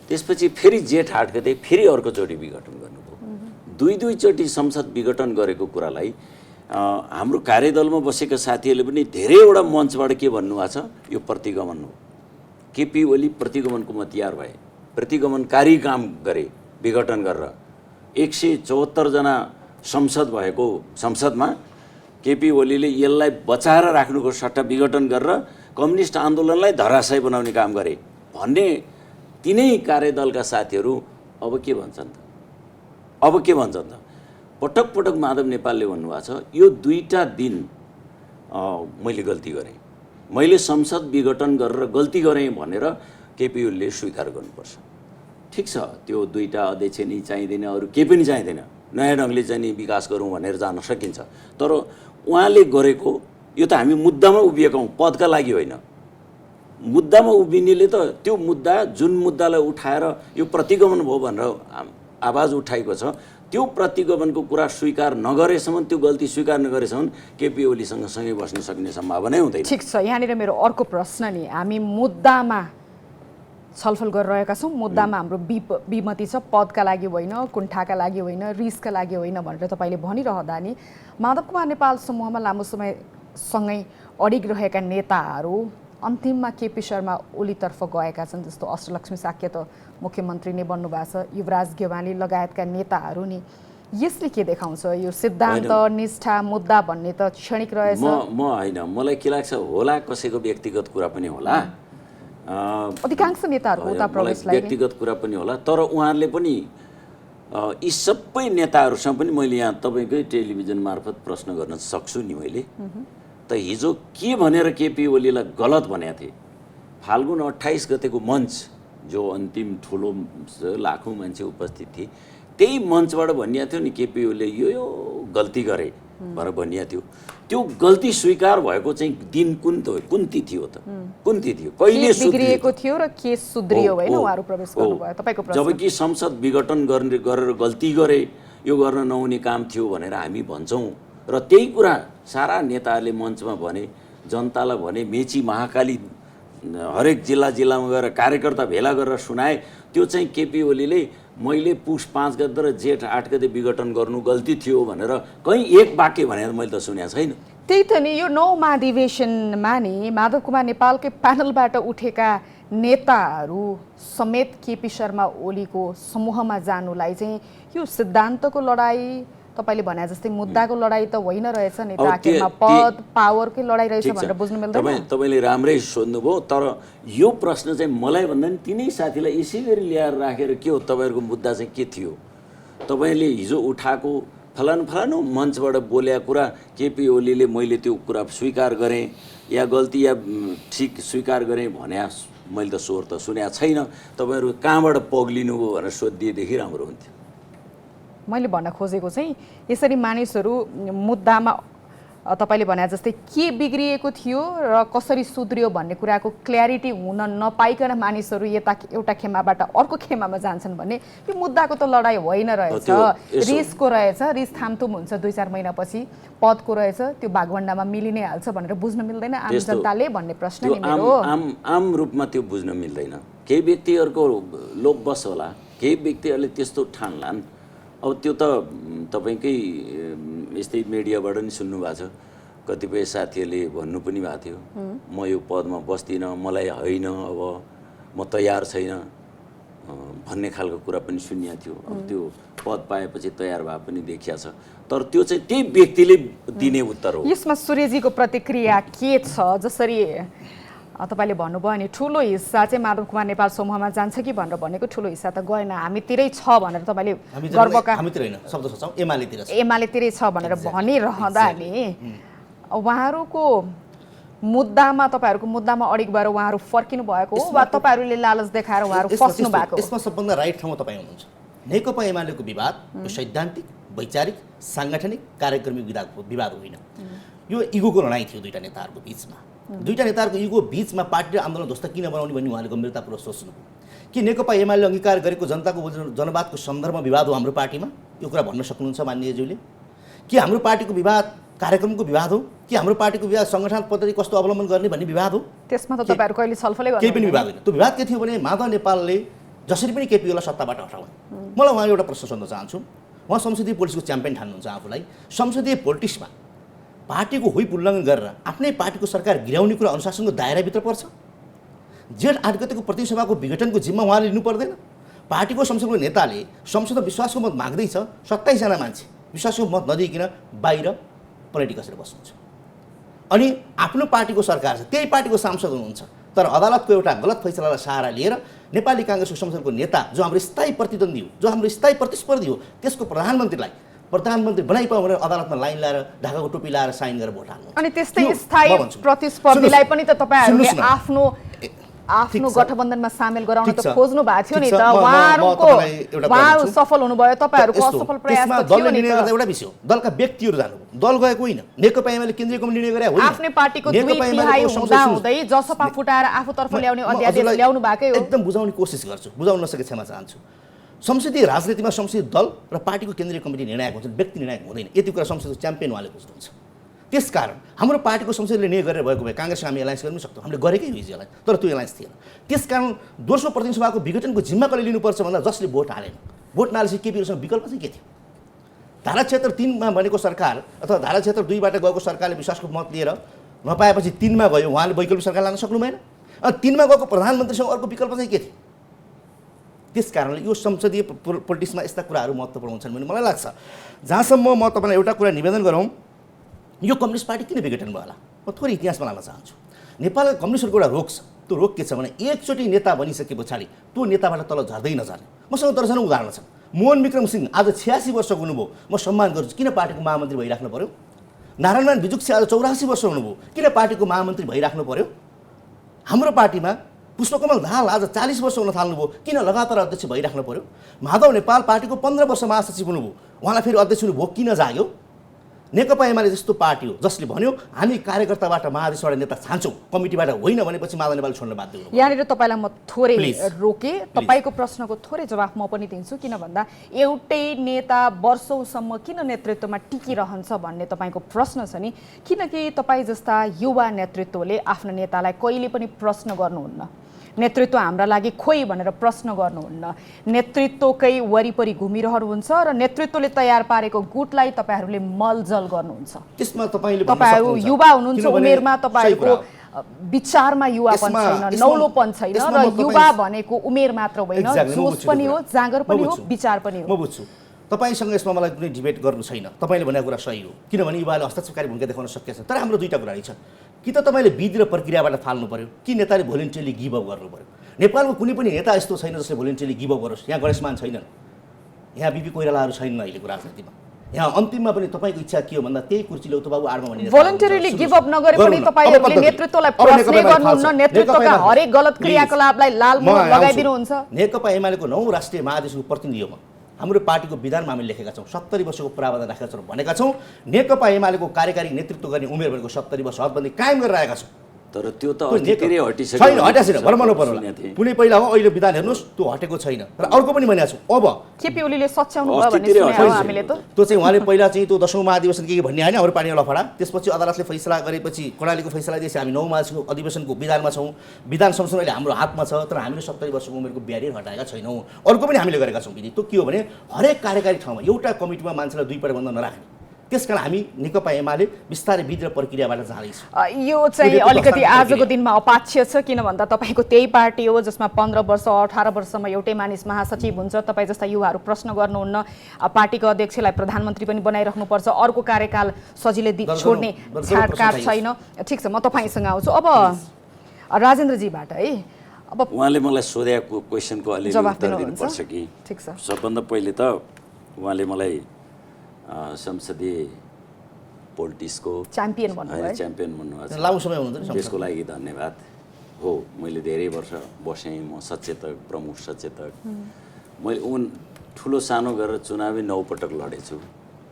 त्यसपछि फेरि जेठ 8 गते फेरि अर्कोचोटि विघटन गर्नुभयो। दुईचोटि संसद विघटन गरेको कुरालाई हाम्रो कार्यदलमा बसेका साथीहरूले पनि धेरैवटा मञ्चबाट के भन्नुभएको छ, यो प्रतिगमन हो। केपी ओली प्रतिगमनको तयार भए, प्रतिगमनकारी काम गरे विघटन गरेर। 174 जना संसद भएको संसदमा केपी ओलीले यसलाई बचाएर राख्नुको सट्टा विघटन गरेर कम्युनिस्ट आन्दोलनलाई धराशय बनाउने काम गरे भन्ने तिनै कार्यदलका साथीहरू अब के भन्छन् त? पटक पटक माधव नेपालले भन्नुभएको छ, यो 2टा दिन मैले गल्ती गरेँ, मैले संसद विघटन गरेर गल्ती गरेँ भनेर केपी ओलीले स्वीकार गर्नुपर्छ। ठिक छ, त्यो 2टा अध्यक्ष नि चाहिँदैन, अरू केही पनि चाहिँदैन, नयाँ ढङ्गले चाहिँ नि विकास गरौँ भनेर जान सकिन्छ। तर उहाँले गरेको यो त हामी मुद्दामा उभिएका हौँ, पदका लागि होइन। मुद्दामा उभिनेले त त्यो मुद्दा जुन मुद्दालाई उठाएर यो प्रतिगमन भयो भनेर आवाज उठाएको छ, त्यो प्रतिगमनको कुरा स्वीकार नगरेसम्म, त्यो गल्ती स्वीकार नगरेसम्म केपी ओलीसँग सँगै बस्न सक्ने सम्भावनै हुँदैन। ठिक छ, यहाँनिर मेरो अर्को प्रश्न नि, हामी मुद्दामा छलफल गरिरहेका छौँ, मुद्दामा हाम्रो विमति छ, पदका लागि होइन, कुण्ठाका लागि होइन, रिसका लागि होइन भनेर तपाईँले भनिरहँदा नि माधव कुमार नेपाल समूहमा लामो समयसँगै अडिग रहेका नेताहरू अन्तिममा केपी शर्मा ओलीतर्फ गएका छन्। जस्तो अष्टलक्ष्मी साक्य त मुख्यमन्त्री नै बन्नुभएको छ, युवराज गेवाली लगायतका नेताहरू नि। यसले के देखाउँछ? यो सिद्धान्त निष्ठा मुद्दा भन्ने त क्षणिक रहेछ। म होइन, मलाई के लाग्छ होला कसैको व्यक्तिगत कुरा पनि होला, अधिकांश नेताहरूको उता प्रवेशलाई व्यक्तिगत कुरा पनि होला। तर उहाँहरूले पनि यी सबै नेताहरूसँग पनि मैले यहाँ तपाईँकै टेलिभिजन मार्फत प्रश्न गर्न सक्छु नि। मैले त हिजो के भनेर केपी ओलीलाई गलत भनेको थिएँ? फाल्गुन 28 गतेको मञ्च जो अन्तिम ठुलो लाखौँ मान्छे उपस्थित थिए, त्यही मञ्चबाट भनिएको थियो नि केपी ओलीले यो गल्ती गरे भनेर भनिएको थियो। त्यो गल्ती स्वीकार भएको चाहिँ दिन कुन तिथि हो त? कुन तिथि हो? कहिले बिग्रिएको थियो र के सुध्रियो होइन उहाँहरू प्रवेश गर्नुभयो? तपाईँको प्रश्न। जबकि संसद विघटन गरेर गल्ती गरे, यो गर्न नहुने काम थियो भनेर हामी भन्छौँ र त्यही कुरा सारा नेताहरूले मञ्चमा भने, जनतालाई भने, मेची महाकाली हरेक जिल्लामा गएर कार्यकर्ता भेला गरेर सुनाए। त्यो चाहिँ केपी ओलीले मैले पुस 5 गते र जेठ 8 गते विघटन गर्नु गल्ती थियो भनेर कहीँ एक वाक्य भनेर मैले त सुनेको छैन। त्यही त नि, यो 9 महाधिवेशनमा नि माधव कुमार नेपालकै प्यानलबाट उठेका नेताहरू समेत केपी शर्मा ओलीको समूहमा जानुलाई चाहिँ यो सिद्धान्तको लडाई, तपाईँले भने जस्तै मुद्दाको लडाई त होइन रहेछ नि त, आखिरमा पद पावरकै लडाई रहेछ भनेर बुझ्नु मिल्दैन। तपाईँले राम्रै सोध्नुभयो, तर यो प्रश्न चाहिँ मलाई भन्दा नि तिनै साथीलाई यसै गरी ल्याएर राखेर के हो तपाईँहरूको मुद्दा चाहिँ के थियो? तपाईँले हिजो उठाएको फलानु मञ्चबाट बोलेको कुरा केपी ओलीले मैले त्यो कुरा स्वीकार गरेँ या गल्ती या ठिक स्वीकार गरेँ भने मैले त स्वर त सुनेको छैन। तपाईँहरू कहाँबाट पग्लिनुभयो भनेर सोधिदिएदेखि राम्रो हुन्थ्यो। मैले भन्न खोजेको चाहिँ यसरी मानिसहरू मुद्दामा तपाईँले भने जस्तै के बिग्रिएको थियो र कसरी सुध्रियो भन्ने कुराको क्ल्यारिटी हुन नपाइकन मानिसहरू एउटा खेमाबाट अर्को खेमामा जान्छन् भन्ने यो मुद्दाको त लडाई होइन रहेछ। रिसको रहेछ, रिस थामथुम हुन्छ 2-4 महिनापछि, पदको रहेछ, त्यो भागवण्डामा मिलि नै हाल्छ भनेर बुझ्न मिल्दैन आम जनताले भन्ने प्रश्न नि मेरो। आम रूपमा त्यो बुझ्न मिल्दैन। केही व्यक्तिहरूको लोभवश होला, केही व्यक्तिहरूले त्यस्तो ठान्लान्। अब त्यो त तपाईँकै यस्तै मिडियाबाट नि सुन्नु भएको छ, कतिपय साथीहरूले भन्नु पनि भएको थियो म यो पदमा बस्दिनँ, मलाई होइन, अब म तयार छैन भन्ने खालको कुरा पनि सुनिएको थियो। अब त्यो पद पाएपछि तयार भए पनि देखिया छ, तर त्यो चाहिँ त्यही व्यक्तिले दिने उत्तर हो। यसमा सूर्यजीको प्रतिक्रिया के छ? जसरी तपाईँले भन्नुभयो नि ठुलो हिस्सा चाहिँ माधव कुमार नेपाल समूहमा जान्छ कि भनेर भनेको, ठुलो हिस्सा त गएन, हामीतिरै छ भनेर तपाईँले गर्वका, एमालेतिरै छ भनेर भनिरहँदा नि उहाँहरूको मुद्दामा, तपाईँहरूको मुद्दामा अडिग भएर उहाँहरू फर्किनु भएको हो वा तपाईँहरूले लालच देखाएर उहाँहरू फस्नु भएको? यसमा सबभन्दा राइट ठाउँमा तपाईँ हुनुहुन्छ। नेकपा एमालेको विवाद यो सैद्धान्तिक, वैचारिक, साङ्गठनिक, कार्यक्रमिक विवाद होइन। यो इगोको लडाइँ थियो दुईटा नेताहरूको बिचमा। दुईटा नेताहरूको इगो बिचमा पार्टी र आन्दोलन ध्वस्त किन बनाउने भन्ने उहाँले गम्भीरतापूर्वक सोच्नुभयो कि नेकपा एमाले अंगीकार गरेको जनताको जनवादको सन्दर्भमा विवाद हो हाम्रो पार्टीमा, यो कुरा भन्न सक्नुहुन्छ माननीयज्यूले? कि हाम्रो पार्टीको विवाद कार्यक्रमको विवाद हो कि हाम्रो पार्टीको विवाद सङ्गठन पद्धति कस्तो अवलम्बन गर्ने भन्ने विवाद हो? त्यसमा त तपाईँहरू कहिले छलफलै गर्नु? केही पनि विवाद होइन। त्यो विवाद के थियो भने माधव नेपालले जसरी पनि केपी ओलीलाई सत्ताबाट हटाउने। मलाई उहाँले एउटा प्रश्न सोध्न चाहन्छु। उहाँ संसदीय पोलिटिक्सको च्याम्पियन ठान्नुहुन्छ आफूलाई। संसदीय पोलिटिक्समा पार्टीको हुइप उल्लङ्घन गरेर आफ्नै पार्टीको सरकार गिराउने कुरा अनुशासनको दायराभित्र पर्छ? जेठ 8 गतेको प्रतिनिधि सभाको विघटनको जिम्मा उहाँले लिनु पर्दैन? पार्टीको संसदको नेताले संसदमा विश्वासको मत माग्दैछ, 27 जना मान्छे विश्वासको मत नदिइकन बाहिर पलेटी कसेर बस्नुहुन्छ। अनि आफ्नो पार्टीको सरकार छ, त्यही पार्टीको सांसद हुनुहुन्छ, तर अदालतको एउटा गलत फैसलालाई सहारा लिएर नेपाली काङ्ग्रेसको संसदको नेता जो हाम्रो स्थायी प्रतिद्वन्दी हो, जो हाम्रो स्थायी प्रतिस्पर्धी हो, त्यसको प्रधानमन्त्री बनाइपाउँ भनेर अदालतमा लाइन ल्याएर ढाकाको टोपी लाएर साइन गरेर भोट हाल्नु। अनि त्यस्तै स्थायी प्रतिस्पर्धीलाई पनि त तपाईँहरूले आफ्नो गठबन्धनमा सामेल गराउन त खोज्नु भएको थियो नि त। उहाँहरू सफल हुनुभयो, तपाईँहरूको असफल प्रयास त थियो नि त। एउटा विषय हो, दलका व्यक्तिहरू जानुभयो, दल गएको होइन। नेकपा एमाले केन्द्रीय कमिटी निर्णय गरे होइन। आफ्नै पार्टीको 2/3 हुँदै जसपा फुटाएर आफूतर्फ ल्याउने अध्यादेश ल्याउनु भएकै हो। एकदम बुझाउने कोसिस गर्छु, बुझाउन नसके क्षमा चाहन्छु। संसदीय राजनीतिमा संसदीय दल र पार्टीको केन्द्रीय कमिटी निर्णायक हुन्छ, व्यक्ति निर्णायक हुँदैन। यति कुरा संसदको च्याम्पियन उहाँले बुझ्नुहुन्छ। त्यसकारण हाम्रो पार्टीको संसदले निर्णय गरेर भएको भए काङ्ग्रेस हामी एलायन्स गर्न सक्छौँ, हामीले गरेकै हो हिजो एलायन्स, तर त्यो एलायन्स थिएन। त्यसकारण दोस्रो प्रतिनिधि सभाको विघटनको जिम्मा कसले लिनुपर्छ भन्दा जसले भोट हालेन, भोट नहालेपछि केपीसँग विकल्प चाहिँ के थियो? धारा क्षेत्र 3मा बनेको सरकार अथवा धारा क्षेत्र 2बाट गएको सरकारले विश्वासको मत लिएर नपाएपछि 3मा गयो, उहाँले वैकल्पिक सरकार लान सक्नु भएन। अनि 3मा गएको प्रधानमन्त्रीसँग अर्को विकल्प चाहिँ के थियो? त्यस कारणले यो संसदीय पोलिटिक्समा यस्ता कुराहरू महत्त्वपूर्ण हुन्छन् भन्ने मलाई लाग्छ। जहाँसम्म म तपाईँलाई एउटा कुरा निवेदन गरौँ, यो कम्युनिस्ट पार्टी किन विघटन भयो होला? म थोरै इतिहास बनाउन चाहन्छु। नेपालको कम्युनिस्टहरूको एउटा रोग छ। त्यो रोग के छ भने एकचोटि नेता बनिसके पछाडि त्यो नेताबाट तल झर्दै नजाने। मसँग दर्जनौँ उदाहरण छन्। मोहन विक्रम सिंह आज 86 वर्षको हुनुभयो, म सम्मान गर्छु, किन पार्टीको महामन्त्री भइराख्नु पर्यो? नारायणमान बिजुक्सी आज 84 वर्ष हुनुभयो, किन पार्टीको महामन्त्री भइराख्नु पर्यो? हाम्रो पार्टीमा पुष्पकमल दाहाल आज 40 वर्ष हुन थाल्नुभयो, किन लगातार अध्यक्ष भइराख्नु पर्यो? माधव नेपाल पार्टीको 15 वर्ष महासचिव हुनुभयो, उहाँलाई फेरि अध्यक्ष हुनुभयो, किन जाग्यो? नेकपा एमाले जस्तो पार्टी हो जसले भन्यो हामी कार्यकर्ताबाट महादेशबाट नेता छान्छौँ, कमिटीबाट होइन भनेपछि माधव नेपाल छोड्न बाध्य हुनु। यहाँनिर तपाईँलाई म थोरै Please. रोके, तपाईँको प्रश्नको थोरै जवाफ म पनि दिन्छु। किन भन्दा एउटै नेता वर्षौसम्म किन नेतृत्वमा टिकिरहन्छ भन्ने तपाईँको प्रश्न छ नि, किनकि तपाईँ जस्ता युवा नेतृत्वले आफ्नो नेतालाई कहिले पनि प्रश्न गर्नुहुन्न, नेतृत्व हाम्रा लागि खोइ भनेर प्रश्न गर्नुहुन्न, नेतृत्वकै वरिपरि घुमिरहनुहुन्छ र नेतृत्वले तयार पारेको गुटलाई तपाईँहरूले मलजल गर्नुहुन्छ। त्यसमा तपाईँले तपाईँहरू युवा हुनुहुन्छ, उमेरमा तपाईँहरूको विचारमा युवापन छैन, नौलोपन छैन र युवा भनेको उमेर मात्र होइन, जोस पनि हो, जाँगर पनि हो, विचार पनि हो। म बुझ्छु तपाईँसँग यसमा मलाई कुनै डिबेट गर्नु छैन, तपाईँले भनेको कुरा सही हो, किनभने युवाले हस्तक्षेपकारी भूमिका देखाउन सकेको छ। तर हाम्रो दुईटा कुरा छ, कि त तपाईँले विधि र प्रक्रियाबाट फाल्नु पर्यो, कि नेताले भोलिन्टियरली गिभ अप गर्नु पर्यो। नेपालको कुनै पनि नेता यस्तो छैन जसले भोलिन्टियरली गिभ अप गरोस्। यहाँ गणेशमान छैनन्, यहाँ बिपी कोइरालाहरू छैनन् अहिलेको राजनीतिमा। यहाँ अन्तिममा पनि तपाईँको इच्छा के हो भन्दा त्यही कुर्सी ल्याउ त बाबु आडमा भन्ने भोलन्टरीली गिभ अप नगरे पनि तपाईँहरूले नेतृत्वलाई प्रश्न गर्नुहुन्न, नेतृत्वका हरेक गलत क्रियाकलापलाई लाल मोहर लगाइदिनुहुन्छ। नेकपा एमालेको 9 राष्ट्रिय महादेशको प्रतिनिधि हो म। हाम्रो पार्टीको विधानमा हामीले लेखेका छौँ 70 वर्षको प्रावधान राखेका छौँ भनेका छौँ। नेकपा एमालेको कार्यकारी नेतृत्व गर्ने उमेर भनेको 70 वर्ष हदबन्दी कायम गरेर आएका छौँ। तर त्यो त अतिकै हटिसक्यो छैन, हटेको छैन, भरमानु पर्ला। कुनै पहिला हो, अहिले विधान हेर्नुहोस् त्यो हटेको छैन। र अर्को पनि भनेको छु, अब केपी ओलीले सच्याउनु भयो भन्ने सुनेको हामीले त। त्यो चाहिँ उहाँले पहिला चाहिँ त्यो 10औं महाधिवेशन के भन्ने होइन हाम्रो पार्टीमा लफडा, त्यसपछि अदालतले फैसला गरेपछि कर्णालीको फैसला दिएपछि हामी 9 मार्चको अधिवेशनको विधानमा छौँ। विधान संशोधन अहिले हाम्रो हातमा छ, तर हामीले 70 वर्षको उमेरको ब्यारियर हटाएका छैनौँ। अर्को पनि हामीले गरेका छौँ विधि। त्यो के हो भने हरेक कार्यकारी ठाउँमा एउटा कमिटीमा मान्छेलाई 2 पल्ट भन्दा नराख्ने। त्यसकारण हामी नेकपा एमाले बिस्तारै विधि र प्रक्रियाबाट जाँदैछौँ। यो चाहिँ अलिकति आजको दिनमा अपाच्य छ, किन भन्दा तपाईँको त्यही पार्टी हो जसमा 15 वर्ष 18 वर्षसम्म एउटै मानिस महासचिव हुन्छ। तपाईँ जस्ता युवाहरू प्रश्न गर्नुहुन्न, पार्टीको अध्यक्षलाई प्रधानमन्त्री पनि बनाइराख्नुपर्छ, अर्को कार्यकाल सजिलै छोड्ने छाटकाट छैन। ठिक छ, म तपाईँसँग आउँछु। अब राजेन्द्रजीबाट है, अब उहाँले मलाई सोधेको क्वेसनको अलिअलि उत्तर दिनुपर्छ कि। ठिक छ, सबभन्दा पहिले त उहाँले मलाई संसदीय पोलिटिक्सको च्याम्पियन भन्नुभयो, च्याम्पियन भन्नुभएको छ। लामो समय हुनुहुन्थ्यो त्यसको लागि धन्यवाद। हो, मैले धेरै वर्ष बसेँ, म सचेतक, प्रमुख सचेतक। मैले ठुलो सानो गरेर चुनावी 9 पटक लडेछु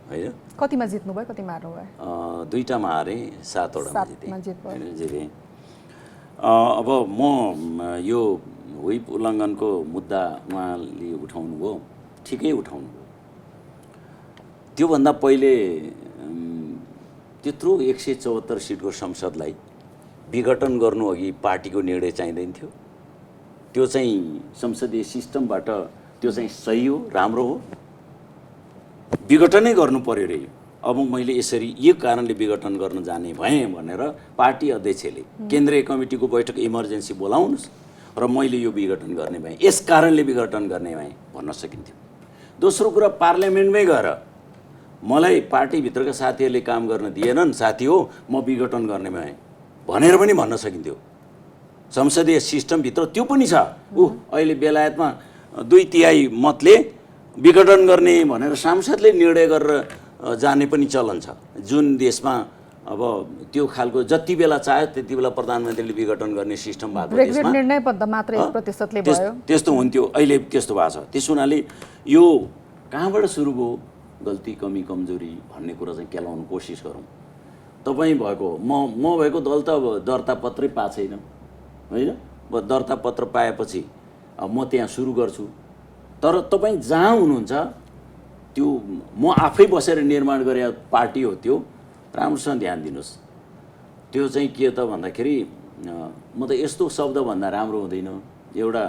होइन। कतिमा जित्नुभयो, कतिमा हार्नुभयो? 2टामा हारेँ, 7वटामा जितेँ। अब म यो व्हिप उल्लङ्घनको मुद्दा उहाँले उठाउनु भयो, ठिकै उठाउनु भयो। त्योभन्दा पहिले त्यत्रो 174 सिटको संसदलाई विघटन गर्नु अघि पार्टीको निर्णय चाहिँदैन थियो। त्यो चाहिँ संसदीय सिस्टमबाट त्यो चाहिँ सही हो, राम्रो हो, विघटनै गर्नु पर्यो रे। अब मैले यसरी यो कारणले विघटन गर्न जाने भएँ भनेर पार्टी अध्यक्षले केन्द्रीय कमिटीको बैठक इमर्जेन्सी बोलाउनुहोस् र मैले यो विघटन गर्ने भएँ, यस कारणले विघटन गर्ने भएँ भन्न सकिन्थ्यो। दोस्रो कुरा, पार्लियामेन्टमै गएर मलाई पार्टीभित्रका साथीहरूले काम गर्न दिएनन्, साथी हो म विघटन गर्ने भएँ भनेर पनि भन्न सकिन्थ्यो। संसदीय सिस्टमभित्र त्यो पनि छ। अहिले बेलायतमा 2/3 मतले विघटन गर्ने भनेर सांसदले निर्णय गरेर जाने पनि चलन छ। जुन देशमा अब त्यो खालको जति बेला चाह्यो त्यति बेला प्रधानमन्त्रीले विघटन गर्ने सिस्टम भएको देशमा निर्णय बद्दा मात्र 1%ले भयो, त्यस्तो हुन्थ्यो। अहिले त्यस्तो भएको छ। त्यस हुनाले यो कहाँबाट सुरु भयो, गल्ती कमी कमजोरी भन्ने कुरा चाहिँ केलाउनु कोसिस गरौँ। तपाईँ भएको म भएको दल त अब दर्ता पत्रै पाएको छैन होइन। दर्ता पत्र पाएपछि म त्यहाँ सुरु गर्छु। तर तपाईँ जहाँ हुनुहुन्छ त्यो म आफै बसेर निर्माण गरे पार्टी हो, त्यो राम्रोसँग ध्यान दिनुहोस्। त्यो चाहिँ के त भन्दाखेरि म त यस्तो शब्द भन्दा राम्रो हुँदैन। एउटा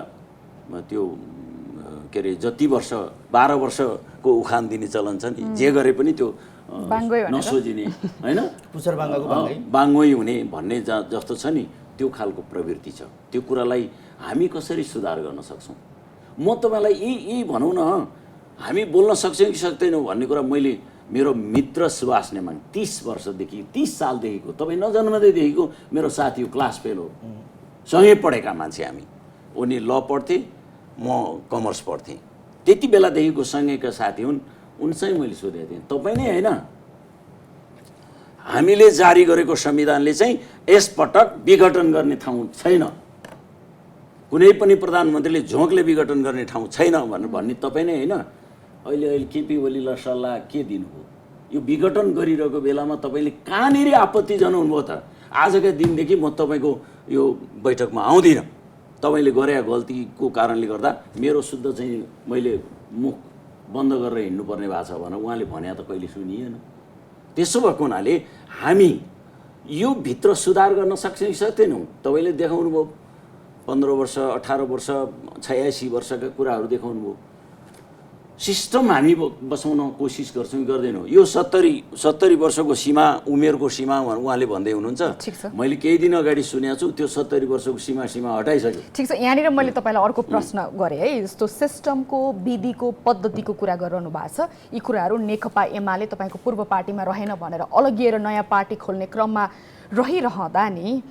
त्यो के अरे जति वर्ष 12 वर्षको उखान दिने चलन छ नि, जे गरे पनि त्यो नसोचिने होइन, बाङ्गै हुने भन्ने जस्तो छ नि, त्यो खालको प्रवृत्ति छ। त्यो कुरालाई हामी कसरी सुधार गर्न सक्छौँ? म तपाईँलाई यही भनौँ न, हामी बोल्न सक्छौँ कि सक्दैनौँ भन्ने कुरा मैले मेरो मित्र सुभाष नेमाङ 30 वर्षदेखि 30 सालदेखिको, तपाईँ नजन्मदैदेखिको मेरो साथी हो, क्लास फेलो, सँगै पढेका मान्छे हामी। उनी ल पढ्थे, म कमर्स पढ्थेँ। त्यति बेलादेखिको सँगैका साथी हुन्। उनसँग मैले सोधेको थिएँ, तपाईँ नै होइन, हामीले जारी गरेको संविधानले चाहिँ यसपटक विघटन गर्ने ठाउँ छैन, कुनै पनि प्रधानमन्त्रीले झोकले विघटन गर्ने ठाउँ छैन भनेर भन्ने तपाईँ नै होइन। अहिले केपी ओलीलाई सल्लाह के दिनुभयो? यो विघटन गरिरहेको बेलामा तपाईँले कहाँनिर आपत्ति जनाउनु भयो त? आजका दिनदेखि म तपाईँको यो बैठकमा आउँदिनँ, तपाईँले गरे गल्तीको कारणले गर्दा मेरो शुद्ध चाहिँ मैले मुख बन्द गरेर हिँड्नुपर्ने भएको छ भनेर उहाँले भने त कहिले सुनिएन। त्यसो भएको हुनाले हामी यो भित्र सुधार गर्न सक्दैनौँ। तपाईँले देखाउनु भयो 15 वर्ष 18 वर्ष 86 वर्षका कुराहरू देखाउनु भयो। सिस्टम हामी बसाउन कोसिस गर्छौँ गर्दैनौँ। यो 70 वर्षको सीमा उमेरको सीमा उहाँले भन्दै हुनुहुन्छ। मैले केही दिन अगाडि सुनेको छु त्यो 70 वर्षको सीमा हटाइसक्यो। ठिक छ, यहाँनिर मैले तपाईँलाई अर्को प्रश्न गरेँ है, जस्तो सिस्टमको विधिको पद्धतिको कुरा गरिरहनु भएको छ। यी कुराहरू नेकपा एमाले तपाईँको पूर्व पार्टीमा रहेन भनेर अलगिएर नयाँ पार्टी खोल्ने क्रममा रहिरहँदा नि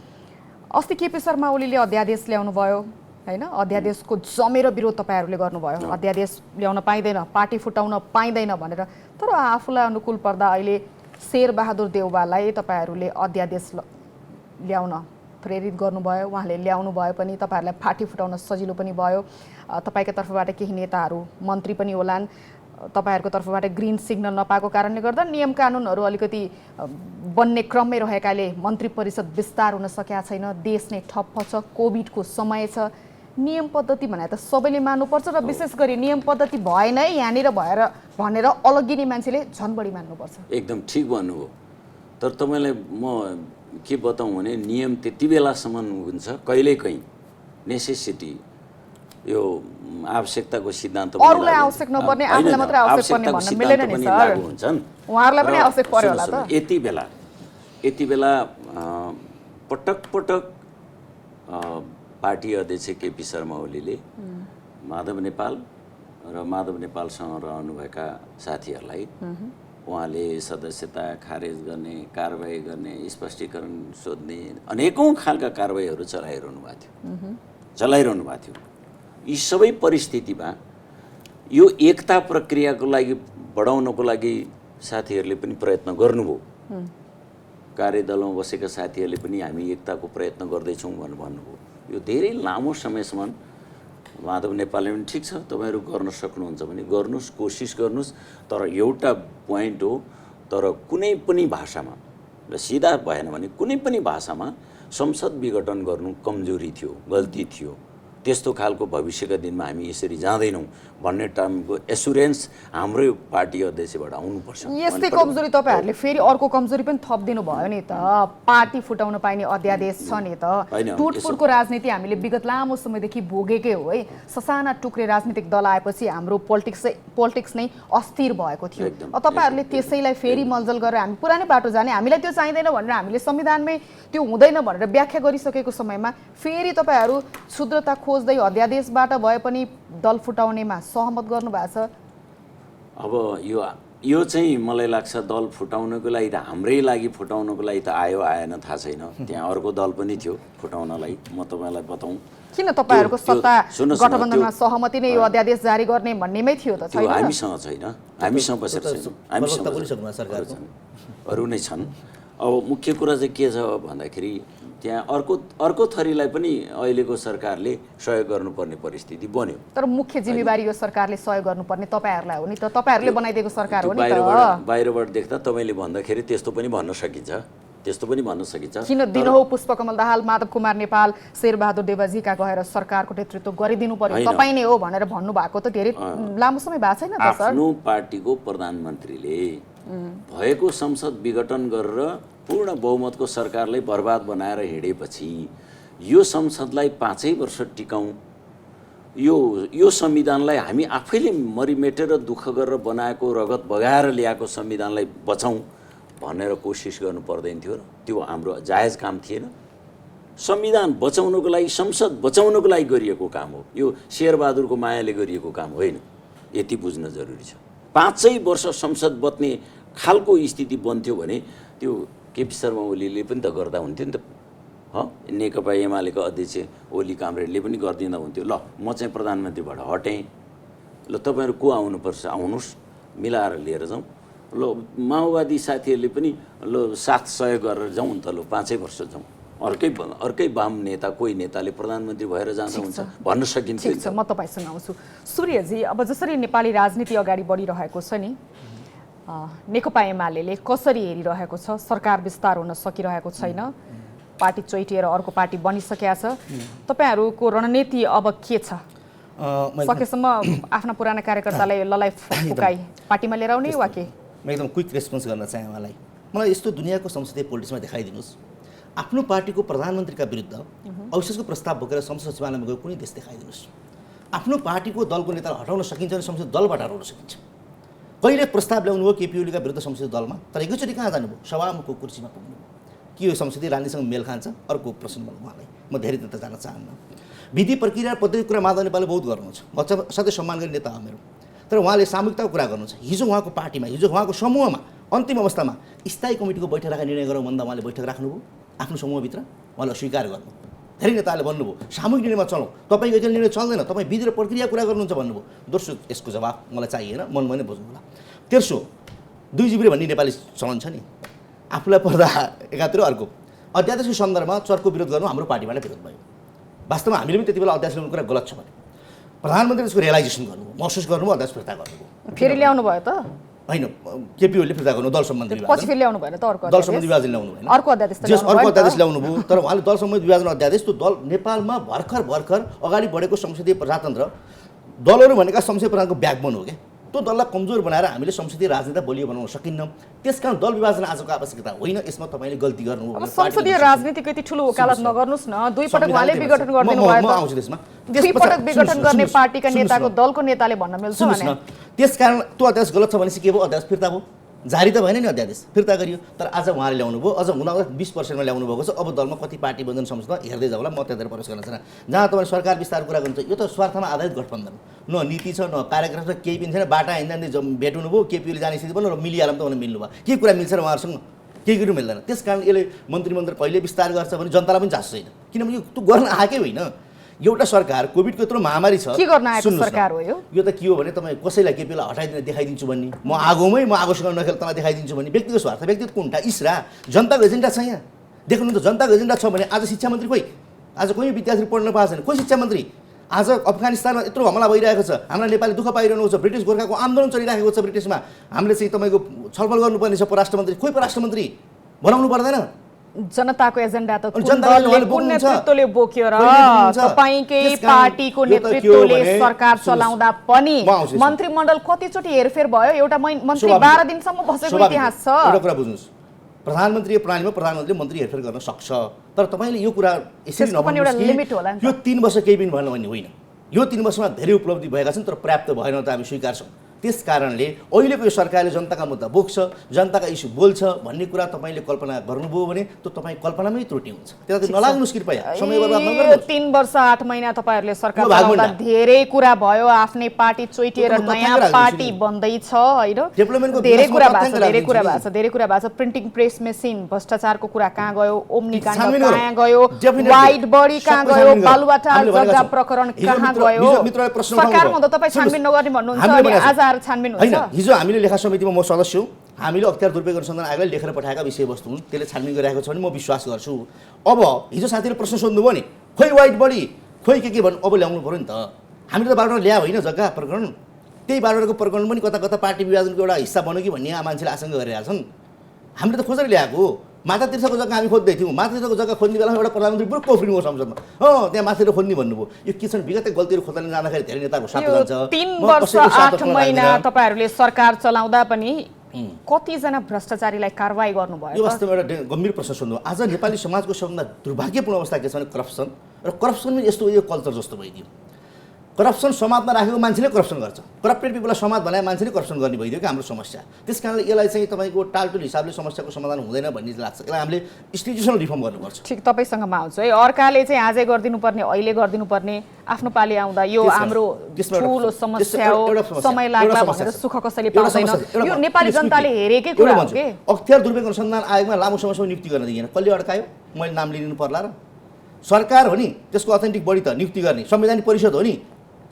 अस्ति केपी शर्मा ओलीले अध्यादेश ल्याउनु भयो हैन, अध्यादेशको जमेर विरोध तपाईँहरूले गर्नुभयो। अध्यादेश ल्याउन पाइँदैन, पार्टी फुटाउन पाइँदैन भनेर। तर आफूलाई अनुकूल पर्दा अहिले शेरबहादुर देउवालाई तपाईँहरूले अध्यादेश ल्याउन प्रेरित गर्नुभयो, उहाँले ल्याउनु भयो पनि तपाईँहरूलाई पार्टी फुटाउन सजिलो पनि भयो। तपाईँको तर्फबाट केही नेताहरू मन्त्री पनि होलान्, तपाईँहरूको तर्फबाट ग्रिन सिग्नल नपाएको कारणले गर्दा नियम कानुनहरू अलिकति बन्ने क्रममै रहेकाले मन्त्री परिषद विस्तार हुन सकेका छैन। देश नै ठप्प छ, कोभिडको समय छ। नियम पद्धति भने त सबैले मान्नुपर्छ र विशेष गरी नियम पद्धति भएन है यहाँनिर भएर भनेर अलगिने मान्छेले झन् बढी मान्नुपर्छ। एकदम ठिक भन्नुभयो। तर तपाईँलाई म के बताउँ भने नियम त्यति बेलासम्म हुन्छ कहिलेकाहीँ नेसेसिटी यो आवश्यकताको सिद्धान्त अरूलाई आवश्यक नपर्ने आफूलाई मात्रै आवश्यक पर्ने भन्न मिलेन नि सर। उहाँहरूलाई पनि आवश्यक पर्यो होला त। यति बेला पटक पार्टी अध्यक्ष केपी शर्मा ओलीले माधव नेपाल र माधव नेपालसँग रहनुभएका साथीहरूलाई उहाँले सदस्यता खारेज गर्ने, कारबाही गर्ने, स्पष्टीकरण सोध्ने अनेकौं खालका कारबाहीहरू चलाइरहनु भएको थियो। यी सबै परिस्थितिमा यो एकता प्रक्रियाको लागि बढाउनको लागि साथीहरूले पनि प्रयत्न गर्नुभयो। कार्यदलमा बसेका साथीहरूले पनि हामी एकताको प्रयत्न गर्दैछौँ भनेर भन्नुभयो। यो धेरै लामो समयसम्म माधव नेपालले पनि ठिक छ तपाईँहरू गर्न सक्नुहुन्छ भने गर्नुहोस्, कोसिस गर्नुहोस्, तर एउटा पोइन्ट हो, तर कुनै पनि भाषामा र सिधा भएन भने कुनै पनि भाषामा संसद विघटन गर्नु कमजोरी थियो, गल्ती थियो। त्यस्तो खालको भविष्यका दिनमा हामी यसरी जाँदैनौँ भन्ने टाइमको एसुरेन्स हाम्रै पार्टी अध्यक्षबाट आउनुपर्छ। यस्तै कमजोरी तपाईँहरूले फेरि अर्को कमजोरी पनि थपिदिनु भयो नि त। पार्टी फुटाउन पाइने अध्यादेश छ नि त। टुटफुटको राजनीति हामीले विगत लामो समयदेखि भोगेकै हो है। ससाना टुक्रे राजनीतिक दल आएपछि हाम्रो पोलिटिक्स नै अस्थिर भएको थियो। तपाईँहरूले त्यसैलाई फेरि मलजल गरेर हामी पुरानै बाटो जाने, हामीलाई त्यो चाहिँदैन भनेर हामीले संविधानमै त्यो हुँदैन भनेर व्याख्या गरिसकेको समयमा फेरि तपाईँहरू क्षुद्रता खोज्दै अध्यादेशबाट भए पनि दल फुटाउनेमा सहमत गर्नु भएको छ। अब यो चाहिँ मलाई लाग्छ दल फुटाउनको लागि त हाम्रै लागि फुटाउनको लागि त आएन थाहा छैन। त्यहाँ अर्को दल पनि थियो फुटाउनलाई। म तपाईँलाई बताउँ किन तपाईँहरूको सत्ता गठबन्धनमा सहमति नै यो अध्यादेश जारी गर्ने भन्नेमै थियो त? छैन, हामीसँग छैन, हामीसँग बसेर छैन, हामीसँग अरू नै छन्। अब मुख्य कुरा चाहिँ के छ भन्दाखेरि त्यहाँ अर्को थरीलाई पनि अहिलेको सरकारले सहयोग गर्नुपर्ने परिस्थिति बन्यो। तर मुख्य जिम्मेवारी यो सरकारले सहयोग गर्नुपर्ने तपाईँहरूलाई हो नि त। तपाईँहरूले बनाइदिएको सरकार हो नि त। बाहिरबाट देख्दा तपाईँले भन्दाखेरि त्यस्तो पनि भन्न सकिन्छ। किन दिनहौ पुष्पकमल दाहाल, माधव कुमार नेपाल, शेरबहादुर देउवाजीका गएर सरकारको नेतृत्व गरिदिनु पर्यो तपाईँ नै हो भनेर भन्नुभएको त धेरै लामो समय भएको छैन त सर? आफ्नो पार्टीको प्रधानमन्त्रीले भएको संसद विघटन गरेर पूर्ण बहुमतको सरकारलाई बर्बाद बनाएर हिँडेपछि यो संसदलाई 5 वर्ष टिकाउँ, यो संविधानलाई हामी आफैले मरिमेटेर दुःख गरेर बनाएको रगत बगाएर ल्याएको संविधानलाई बचाउँ भनेर कोसिस गर्नु पर्दैन थियो र त्यो हाम्रो जायज काम थिएन। संविधान बचाउनको लागि, संसद बचाउनको लागि गरिएको काम हो, यो शेरबहादुरको मायाले गरिएको काम होइन। यति बुझ्न जरुरी छ। 5 वर्ष संसद बच्ने खालको स्थिति बन्थ्यो भने त्यो केपी शर्मा ओलीले पनि त गर्दा हुन्थ्यो नि त। नेकपा एमालेको अध्यक्ष ओली कामरेडले पनि गरिदिँदा हुन्थ्यो। ल म चाहिँ प्रधानमन्त्रीबाट हटेँ, ल तपाईँहरू को आउनुपर्छ आउनुहोस्, मिलाएर लिएर जाउँ। ल माओवादी साथीहरूले पनि ल साथ सहयोग गरेर जाउँ नि त, ल 5 वर्ष जाउँ। अर्कै वाम नेता कोही नेताले प्रधानमन्त्री भएर जाँदा हुन्छ भन्न सकिन्छ। ठिक छ, म तपाईँसँग आउँछु। सूर्यजी, अब जसरी नेपाली राजनीति अगाडि बढिरहेको छ नि, नेकपा एमाले कसरी हेरिरहेको छ? सरकार विस्तार हुन सकिरहेको छैन, पार्टी चोइटिएर अर्को पार्टी बनिसकेको छ, तपाईँहरूको रणनीति अब के छ? सकेसम्म आफ्ना पुराना कार्यकर्तालाई ललाई फुकाई पार्टीमा लिएर आउने वा के? म एकदम क्विक रेस्पोन्स गर्न चाहेँ उहाँलाई। मलाई यस्तो दुनियाँको संसदीय पोलिटिक्समा देखाइदिनुहोस्, आफ्नो पार्टीको प्रधानमन्त्रीका विरुद्ध अविश्वासको प्रस्ताव बोकेर संसद सचिवालयमा गएको कुनै देश देखाइदिनुहोस्। आफ्नो पार्टीको दलको नेतालाई हटाउन सकिन्छ भने संसदीय दलबाट हटाउन सकिन्छ। कहिले प्रस्ताव ल्याउनु हो केपी ओलीका विरुद्ध संसदीय दलमा, तर एकैचोटि कहाँ जानुभयो? सभामुखको कुर्सीमा पुग्नुभयो। के यो संसदीय राजनीतिसँग मेल खान्छ? अर्को प्रश्न भन्नु उहाँलाई, म धेरै त जान चाहन्न। विधि प्रक्रिया पद्धतिको कुरा माधव नेपालले बहुत गर्नुहुन्छ, म सधैँ सम्मान गर्ने नेता हो मेरो, तर उहाँले सामूहिकताको कुरा गर्नुहुन्छ। हिजो उहाँको पार्टीमा, हिजो उहाँको समूहमा अन्तिम अवस्थामा स्थायी कमिटीको बैठक राखेर निर्णय गरौँ भन्दा उहाँले बैठक राख्नुभयो आफ्नो समूहभित्र, उहाँले अस्वीकार गर्नु। धेरै नेताहरूले भन्नुभयो सामूहिक निर्णयमा चलौँ, तपाईँको एक्लै निर्णय चल्दैन, तपाईँ विधि र प्रक्रिया कुरा गर्नुहुन्छ भन्नुभयो। दोस्रो यसको जवाब मलाई चाहिएन, मनमा नै बुझ्नु होला। तेस्रो, 2 जिब्रे भन्ने नेपाली चलन छ नि, आफूलाई पर्दा एकातिर अर्को। अध्यादेशको सन्दर्भमा चर्को विरोध गर्नु हाम्रो पार्टीबाट विरोध भयो। वास्तवमा हामीले पनि त्यति बेला अध्यादेश ल्याउनु कुरा गलत छ भने प्रधानमन्त्रीले त्यसको रियलाइजेसन गर्नुभयो, महसुस गर्नुभयो, अध्यादेश फिर्ता गर्नुभयो। फेरि ल्याउनु भयो त? होइन, केपी ओलीले फिर्ता गर्नु, दल सम्बन्धी विभाजन पछि फेरि ल्याउनु भएन त? अर्को दल सम्बन्धी विभाजन ल्याउनु भएन, अर्को अध्यादेश अर्को अध्यादेश ल्याउनु भयो। तर उहाँले दल सम्बन्धी विभाजन अध्यादेश, त्यो दल नेपालमा भर्खर अगाडि बढेको संसदीय प्रजातन्त्र, दलहरू भनेका संसदीय प्रजातन्त्रको ब्याकबोन हो क्या। त्यो दललाई कमजोर बनाएर हामीले संसदीय राजनीति बलियो बनाउन सकिन्न। त्यसकारण दल विभाजन आजको आवश्यकता होइन, यसमा तपाईँले गल्ती गर्नु। अब संसदीय राजनीतिको यति ठुलो वकालत नगर्नुहोस् न। 2 पटक उहाँले विघटन गरिदिनु भयो म आउँछु त्यसमा। 2 पटक विघटन गर्ने पार्टीका नेताको दलको नेताले भन्न मिल्छ भने त्यसकारण त्यो अध्यादेश गलत छ भनेपछि के भयो? अध्यादेश फिर्ता भयो, जारी त भएन नि, अध्यादेश फिर्ता गरियो। तर आज उहाँले ल्याउनु भयो, अझ हुँदा 20%मा ल्याउनु भएको छ। अब दलमा कति पार्टी बन्धन संसदमा हेर्दै जाउँला, म त्यहाँतिर प्रवेश गर्न चाहन्न। जहाँ तपाईँ सरकार विस्तार कुरा गर्नुहुन्छ, यो त स्वार्थमा आधारित गठबन्धन, न नीति छ न कार्यक्रम छ, केही पनि छैन। बाटा हिँड्दै भेट्नु भयो, केपीले जाने स्थिति भयो र मिलिहालौँ त भने मिल्नु भयो। के कुरा मिल्छ र उहाँहरूसँग? केही कुरो मिल्दैन। त्यसकारण यसले मन्त्रीमण्डल कहिले विस्तार गर्छ भने जनतालाई पनि चासो छैन, किनभने यो त्यो गर्न आएकै होइन। एउटा सरकार, कोभिडको यत्रो महामारी छ, के गर्न आएको सरकार हो यो? त के हो भने तपाईँ कसैलाई केपीलाई हटाइदिन देखाइदिन्छु भन्ने, म आगोसँग नखेल तँलाई देखाइदिन्छु भन्ने व्यक्तिगत स्वार्थ, व्यक्तिगत कुण्ठा, इस्रा। जनताको एजेन्डा छ यहाँ, देख्नुहुन्छ? जनताको एजेन्डा छ भने आज शिक्षा मन्त्री खोइ, आज कोही विद्यार्थी पढ्न पाएको छैन, कोही शिक्षा मन्त्री। आज अफगानिस्तानमा यत्रो हमला भइरहेको छ, हाम्रा नेपाली दुःख पाइरहनु छ, ब्रिटिस गोर्खाको आन्दोलन चलिरहेको छ ब्रिटिसमा, हामीले चाहिँ तपाईँको छलफल गर्नुपर्ने छ परराष्ट्र मन्त्री, खोइ परराष्ट्र मन्त्री बनाउनु पर्दैन? जनताको एजेन्डा त नेतृत्वले बोक्यो र तपाईँकै पार्टीको नेतृत्वले सरकार चलाउँदा पनि मन्त्रीमण्डल कतिचोटि हेरफेर भयो? एउटा मन्त्री 12 दिनसम्म बसेको इतिहास छ। एउटा कुरा बुझ्नुहोस्, प्रधानमन्त्री प्रणालीमा प्रधानमन्त्रीले मन्त्री हेरफेर गर्न सक्छ, तर तपाईँले यो कुरा यसरी नभन्नुहोस् कि यो 3 वर्ष केही पनि भएन भन्ने होइन। यो 3 वर्षमा धेरै उपलब्धि भएका छन्, तर पर्याप्त भएन त हामी स्वीकार्छौँ। त्यस कारणले अहिलेको यो सरकारले जनताका मुद्दा बोक्छ, जनताका इस्यु बोल्छ भन्ने कुरा तपाईँले कल्पना गर्नुभयो भने त्यो तपाईँ कल्पनामै त्रुटि हुन्छ। त्यता नलाग्नुहोस् कृपया, समय बर्बाद नगर्नुहोस्। 3 वर्ष 8 महिना तपाईँहरूले सरकार चलाउँदा धेरै कुरा भयो, आफ्नै पार्टी चोइटिएर नयाँ पार्टी बन्दैछ होइन, धेरै कुरा भएको छ। प्रिन्टिङ प्रेस मेसिन भ्रष्टाचारको कुरा कहाँ गयो? ओम्नी काण्ड कहाँ गयो? वाइड बडी कहाँ गयो? बालुवाटार जग्गा प्रकरण कहाँ गयो? सरकारमा त तपाईँ छानबिन नगर्ने भन्नुहुन्छ, अनि आज छानबिन हुन्छ? हिजो हामीले लेखा समितिमा म सदस्य हुँ, हामीले अख्तियार दुरुपयोग अनुसन्धान आयोगले लेखेर पठाएका विषयवस्तु हुन्, त्यसले छानबिन गरिरहेको छ भने म विश्वास गर्छु। अब हिजो साथीले प्रश्न सोध्नुभयो नि, खोइ वाइट बडी, खोइ के भन्नु, अब ल्याउनु पऱ्यो नि त। हामीले त बाटोमा ल्या होइन जग्गा प्रकरण, त्यही बाटोको प्रकरण पनि कता कता पार्टी विभाजनको एउटा हिस्सा बन्यो कि भन्ने मान्छेले आशंका गरिरहेका छन्। हामीले त खोजेर ल्याएको हो। माता तीर्थको जग्गा हामी खोज्दै थियौँ, माता तीर्थको जग्गा खोज्ने बेला एउटा प्रधानमन्त्री पुरो कोफ्रिनु संसदमा, त्यहाँ माथितिर खोज्ने भन्नुभयो। यो के छन् विगतै गल्तीहरू खोज्न जाँदाखेरि धेरै नेताको साथ जान्छ। 3 वर्ष 8 महिना तपाईँहरूले सरकार चलाउँदा पनि कतिजना भ्रष्टाचारीलाई कारवाही गर्नुभयो? यो वास्तवमा एउटा गम्भीर प्रश्न सोध्नु। आज नेपाली समाजको सबभन्दा दुर्भाग्यपूर्ण अवस्था के छ भने करप्सन, र करप्सन पनि यस्तो यो कल्चर जस्तो भइदियो। करप्सन समाजमा राखेको मान्छेले करप्सन गर्छ, करप्टेड पिपललाई समाज बनाए मान्छेले करप्सन गर्ने भइदियो कि हाम्रो समस्या। त्यस कारणले यसलाई चाहिँ तपाईँको टालटुल हिसाबले समस्याको समाधान हुँदैन भन्ने लाग्छ। यसलाई हामीले इन्स्टिट्युसनल रिफर्म गर्नुपर्छ। ठिक, तपाईँसँग म आउँछु है। अर्काले चाहिँ आजै गरिदिनुपर्ने, अहिले गरिदिनुपर्ने, आफ्नो पाली आउँदा यो हाम्रो ठुलो समस्या हो, समय लाग्ला भनेर सुख कसैले पाउँदैन, यो नेपाली जनताले हेरेकै कुरा हो के? अख्तियार दुरुपयोग अनुसन्धान आयोगमा लामो समयसम्म नियुक्ति गर्न दिएन, कसले अड्कायो? मैले नाम लिनु पर्ला र? सरकार हो नि त्यसको अथेन्टिक बडी त नियुक्ति गर्ने, संवैधानिक परिषद हो नि,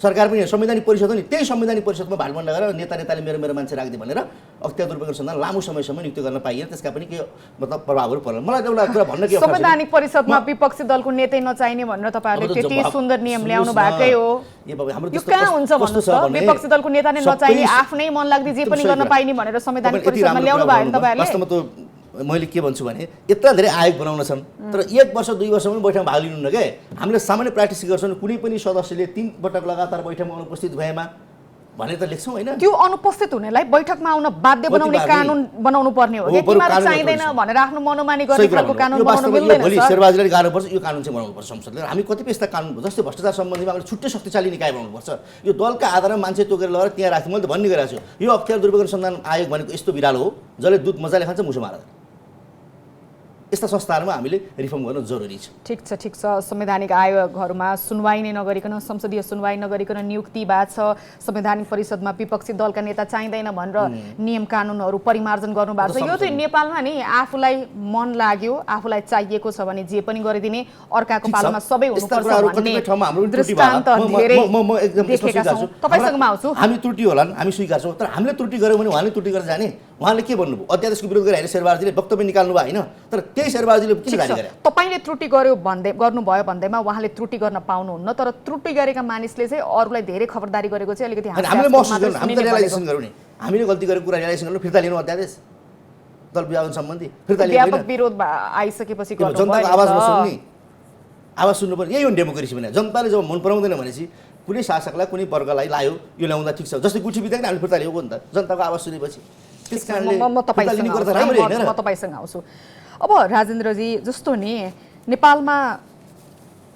सरकार पनि संवैधानिक परिषद हो नि, त्यही संवैधानिक परिषदमा भाडबन्ड गरेर नेताले मेरो मान्छे राखिदिए भनेर अख्तियार दुर्व्यवहार अनुसन्धान लामो समयसम्म नियुक्ति गर्न पाइएन। त्यसका पनि के मतलब प्रभावहरू पर्ला। मलाई एउटा कुरा भन्न के संवैधानिक परिषदमा विपक्षी दलको नेतै नचाहिने भनेर तपाईँहरूले त्यति सुन्दर नियम ल्याउनु भएकै हो। यो कहाँ हुन्छ भन्नुहोस् त? विपक्षी दलको नेता नै नचाहिने, आफ्नै मन लाग्दै जे पनि गर्न पाइने भनेर संवैधानिक परिषदमा ल्याउनु भयो नि तपाईँहरूले। वास्तवमा त मैले के भन्छु भने यत्रा धेरै आयोग बनाउन छन् तर 1 वर्ष 2 वर्षमा बैठकमा भाग लिनु न के। हामीले सामान्य प्र्याक्टिस गर्छौँ, कुनै पनि सदस्यले 3 पटक लगातार बैठकमा अनुपस्थित भएमा भनेर त लेख्छौँ होइन। त्यो अनुपस्थित हुनेलाई बैठकमा आउन बाध्य बनाउने कानुन बनाउनु पर्ने हो। तिमीहरू चाहिँदैन भनेर आफ्नो मनोमानी गर्ने खालको कानुन बनाउनु मिल्दैन भोलि सर। शेरबहादुरले गाह्रो पर्छ, यो कानुन चाहिँ बनाउनुपर्छ संसदले। हामी कतिपय यस्ता कानुन जस्तै भ्रष्टाचार सम्बन्धीमा हामीले छुट्टै शक्तिशाली निकाय बनाउनुपर्छ। यो दलका आधारमा मान्छे तोकेर लगेर त्यहाँ राख्थ्यो। मैले त भन्ने गरेको छु, यो अख्तियार दुर्व्यवहार अनुसन्धान आयोग भनेको यस्तो बिरालो हो जसले दुध मजाले खान्छ मुसो मार्दैन। यस्ता संस्थाहरूमा हामीले रिफर्म गर्नु जरुरी छ। ठिक छ। संवैधानिक आयोगहरूमा सुनवाई नै नगरिकन, संसदीय सुनवाई नगरिकन नियुक्ति भएको छ। संवैधानिक परिषदमा विपक्षी दलका नेता चाहिँदैन भनेर नियम कानुनहरू परिमार्जन गर्नुभएको छ। यो चाहिँ नेपालमा नि आफूलाई मन लाग्यो, आफूलाई चाहिएको छ भने जे पनि गरिदिने, अर्काको पालोमा सबै हुनुपर्छ भन्ने दृष्टान्त धेरै देखेका छौँ। तपाईँसँग आउँछु। हामी त्रुटि होलान्, हामी स्वीकार्छौँ, तर हामीले त्रुटि गऱ्यौँ भने उहाँले त्रुटि गरेर जाने। उहाँले के भन्नुभयो? अध्यादेशको विरोध गरेर शेरबहादुरले वक्तव्य निकाल्नु भयो होइन, तर त्यही शेरबहादुरले किन गाली गरे? तपाईँले त्रुटि गर्नुभयो भन्दैमा उहाँले त्रुटि गर्न पाउनुहुन्न, तर त्रुटि गरेका मानिसले चाहिँ अरूलाई धेरै खबरदारी गरेको चाहिँ अलिकति हामीले महसुस गर्नु, हामी त रियलाइजेसन गरौँ नि। हामीले गल्ती गरेको कुरा रियलाइजेसन गर्नु, फिर्ता लिनु अध्यादेश दल विभाजन सम्बन्धी फिर्ता लिनु। व्यापक विरोध आइसकेपछि जनताको आवाज नसुन्ने, आवाज सुन्नु पर्यो। यही हो डेमोक्रेसी भने। जनताले जब मन पराउँदैन भनेपछि कुनै शासकलाई कुनै वर्गलाई लायो, यो ल्याउँदा ठिक छ। जस्तै गुठी बित्दै हामीले फिर्ता ल्याएको नि त जनताको आवाज सुनेपछि। म तपाईँसँग आउँछु। अब राजेन्द्रजी, जस्तो नि नेपालमा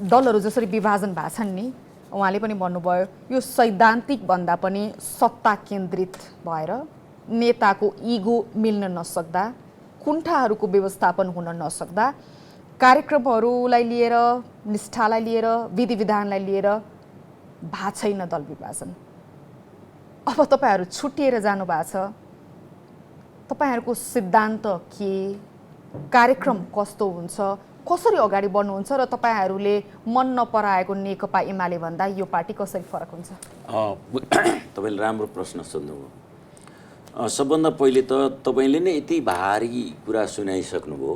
दलहरू जसरी विभाजन भएको छन् नि, उहाँले पनि भन्नुभयो यो सैद्धान्तिक भन्दा पनि सत्ता केन्द्रित भएर नेताको इगो मिल्न नसक्दा, कुण्ठाहरूको व्यवस्थापन हुन नसक्दा, कार्यक्रमहरूलाई लिएर, निष्ठालाई लिएर, विधि विधानलाई लिएर भएको छैन दल विभाजन। अब तपाईँहरू छुट्टिएर जानुभएको छ। तपाईहरुको सिद्धान्त के, कार्यक्रम कस्तो हुन्छ, कसरी अगाडि बढ्नुहुन्छ र तपाईहरुले मन नपराएको नेकपा एमाले भन्दा यो पार्टी कसरी फरक हुन्छ? तपाईले राम्रो प्रश्न सोध्नुभयो। सबभन्दा पहिले त तपाईले नै यति भारी कुरा सुनाइसक्नुभयो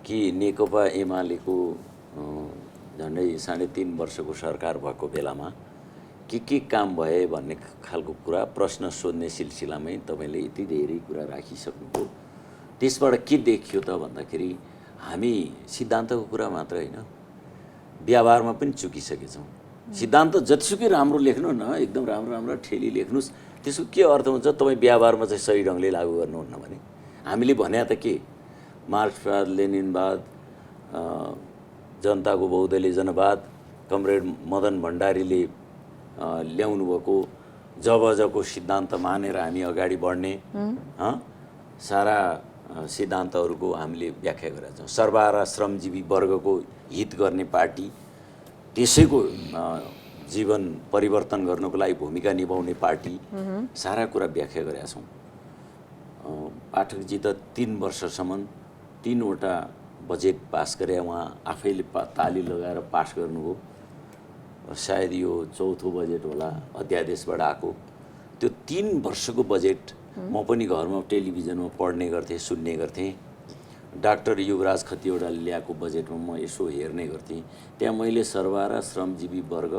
कि नेकपा एमालेको झन्डै 3.5 वर्षको सरकार भएको बेलामा के काम भए भन्ने खालको कुरा प्रश्न सोध्ने सिलसिलामै तपाईले यति धेरै कुरा राखिसक्नुभयो। त्यसबाट के देखियो त भन्दाखेरि हामी सिद्धान्तको कुरा मात्र होइन, व्यवहारमा पनि चुकिसकेछौँ। सिद्धान्त जतिसुकै राम्रो लेख्नु न, एकदम राम्रो राम्रो ठेली लेख्नुस्, त्यसको के अर्थ हुन्छ तपाईँ व्यवहारमा चाहिँ सही ढङ्गले लागू गर्नुहुन्न भने? हामीले भने त के, मार्क्सवाद, लेनिनवाद, जनताको बहुदलीय जनवाद, कमरेड मदन भण्डारीले ल्याउनु भएको जबजको सिद्धान्त मानेर हामी अगाडि बढ्ने सारा सिद्धान्तहरूको हामीले व्याख्या गरेका छौँ। सर्वहारा श्रमजीवी वर्गको हित गर्ने पार्टी, त्यसैको जीवन परिवर्तन गर्नको लागि भूमिका निभाउने पार्टी, सारा कुरा व्याख्या गरेका छौँ। पाठकजी त 3 वर्षसम्म 3वटा बजेट पास गरे, उहाँ आफैले ताली लगाएर पास गर्नुभयो। सायद यो 4थो बजेट होला अध्यादेशबाट आएको। त्यो 3 वर्षको बजेट म पनि घरमा टेलिभिजनमा पढ्ने गर्थेँ, सुन्ने गर्थेँ। डाक्टर युवराज खतिवडाले ल्याएको बजेटमा म यसो हेर्ने गर्थेँ। त्यहाँ मैले सर्वहारा श्रमजीवी वर्ग,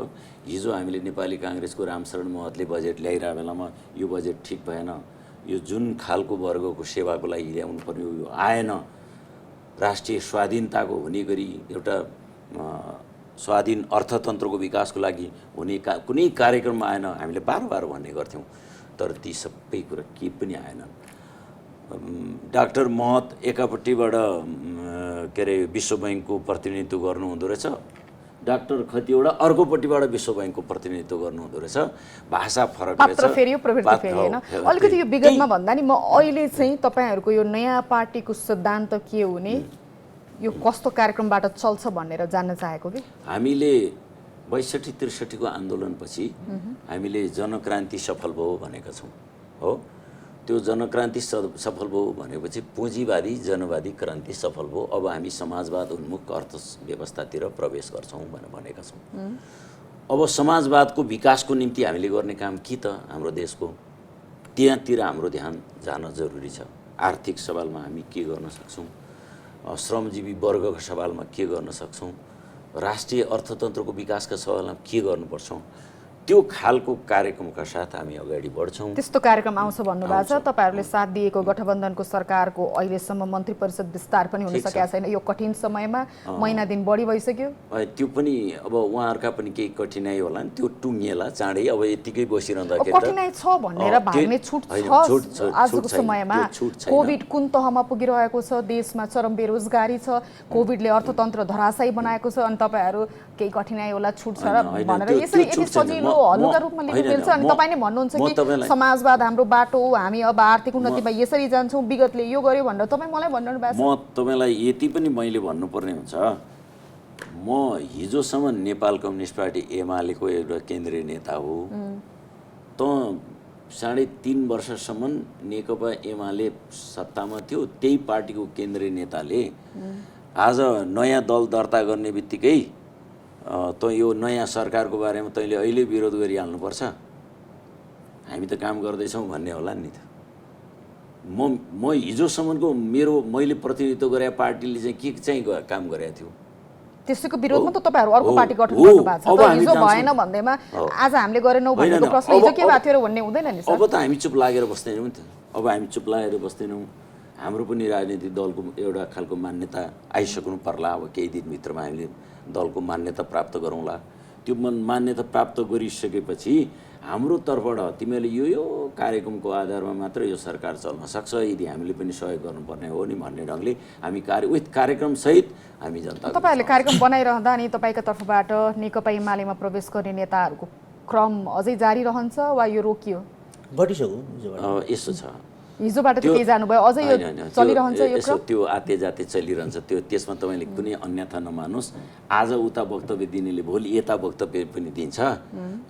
हिजो हामीले नेपाली काङ्ग्रेसको रामशरण महतले बजेट ल्याइरहेको बेलामा यो बजेट ठिक भएन, यो जुन खालको वर्गको सेवाको लागि ल्याउनु पर्ने यो आएन, राष्ट्रिय स्वाधीनताको हुने गरी एउटा स्वाधीन अर्थतन्त्रको विकासको लागि हुने कुनै कार्यक्रम आएन, हामीले बार भन्ने गर्थ्यौँ। तर ती सबै कुरा के पनि आएनन्। डाक्टर महत एकापट्टिबाट के अरे विश्व ब्याङ्कको प्रतिनिधित्व गर्नुहुँदो रहेछ, डाक्टर खतिवडा अर्कोपट्टिबाट विश्व ब्याङ्कको प्रतिनिधित्व गर्नुहुँदो रहेछ। भाषा फरक रहेछ, पात्र फेरि प्रवृत्ति फेरि हैन। अलिकति यो विगतमा भन्दा नि म अहिले चाहिँ तपाईहरुको यो नयाँ पार्टीको सिद्धान्त के हुने, यो कस्तो कार्यक्रमबाट चल्छ भनेर जान्न चाहेको कि हामीले 62-63 को आन्दोलनपछि हामीले जनक्रान्ति सफल भयो भनेका छौँ। हो, त्यो जनक्रान्ति सफल भयो भनेपछि पुँजीवादी जनवादी क्रान्ति सफल भयो। अब हामी समाजवाद उन्मुख अर्थव्यवस्थातिर प्रवेश गर्छौँ भनेर भनेका छौँ। अब समाजवादको विकासको निम्ति हामीले गर्ने काम के त हाम्रो देशको त्यहाँतिर हाम्रो ध्यान जान जरुरी छ। आर्थिक सवालमा हामी के गर्न सक्छौँ, श्रमजीवी वर्गको सवालमा के गर्न सक्छौँ, राष्ट्रिय अर्थतन्त्रको विकासका सवालमा के गर्नुपर्छौँ, त्यो खालको कार्यक्रमका साथ हामी अगाडि बढ्छौँ। त्यस्तो कार्यक्रम आउँछ भन्नुभएको छ। तपाईँहरूले साथ दिएको गठबन्धनको सरकारको अहिलेसम्म मन्त्री परिषद विस्तार पनि हुन सकेका छैन यो कठिन समयमा, महिना दिन बढी भइसक्यो। त्यो पनि अब उहाँहरूका पनि केही कठिनाइ होला नि, त्यो टुङ्गिएला चाँडै। अब यतिकै बसिरहँदाखेरि कठिनाइ छ भनेर भाग्ने छुट छ आजको समयमा। कोभिड कुन तहमा पुगिरहेको छ, देशमा चरम बेरोजगारी छ, कोभिडले अर्थतन्त्र धराशायी बनाएको छ, अनि तपाईँहरू केही कठिनाइ होला छुट छ भनेर यसरी यति सजिलो हल्लुका रूपमा लिनु मिल्छ? अनि तपाईँले भन्नुहुन्छ कि समाजवाद हाम्रो बाटो हो, हामी अब आर्थिक उन्नतिमा यसरी जान्छौँ, विगतले यो गर्यो भनेर तपाईँ मलाई भन्नु भएको छ। म तपाईँलाई यति पनि मैले भन्नुपर्ने हुन्छ, म हिजोसम्म नेपाल कम्युनिस्ट पार्टी एमालेको एउटा केन्द्रीय नेता हो। त 3.5 वर्षसम्म नेकपा एमाले सत्तामा थियो, त्यही पार्टीको केन्द्रीय नेताले आज नयाँ दल दर्ता गर्ने बित्तिकै त यो नयाँ सरकारको बारेमा तैँले अहिले विरोध गरिहाल्नुपर्छ, हामी त काम गर्दैछौँ भन्ने होला नि त। म हिजोसम्मको मैले प्रतिनिधित्व गरे पार्टीले चाहिँ के चाहिँ काम गरेको थियो, त्यसैको विरोधमा त तपाईँहरू अर्को पार्टी गठन गर्नु भएको छ। हिजो भएन भन्दैमा आज हामीले गरेनौँ भनेको प्रश्न हिजो के भएको थियो भन्ने हुँदैन नि सर? अब त हामी चुप लागेर बस्दैनौँ नि त। अब हामी चुप लागेर बस्दैनौँ, हाम्रो पनि राजनीतिक दलको एउटा खालको मान्यता आइसक्नु पर्ला। अब केही दिनभित्रमा हामीले दलको मान्यता प्राप्त गरौँला। त्यो मान्यता प्राप्त गरिसकेपछि हाम्रो तर्फबाट तिमीले यो कार्यक्रमको आधारमा मात्र यो सरकार चल्न सक्छ, यदि हामीले पनि सहयोग गर्नुपर्ने हो नि भन्ने ढङ्गले हामी कार्यक्रमसहित हामी जनता। तपाईँहरूले कार्यक्रम बनाइरहँदा अनि तपाईँको तर्फबाट नेकपा एमालेमा प्रवेश गर्ने नेताहरूको क्रम अझै जारी रहन्छ वा यो रोकियो? घटिसक्यो। यसो छ, हिजोबाट त केही जानुभयो, अझै यो चलिरहन्छ यो क्रम? त्यो आते जाते चलिरहन्छ। त्यसमा तपाईँले कुनै अन्यथा नमान्नुहोस्। आज उता वक्तव्य दिनेले भोलि यता वक्तव्य पनि दिन्छ,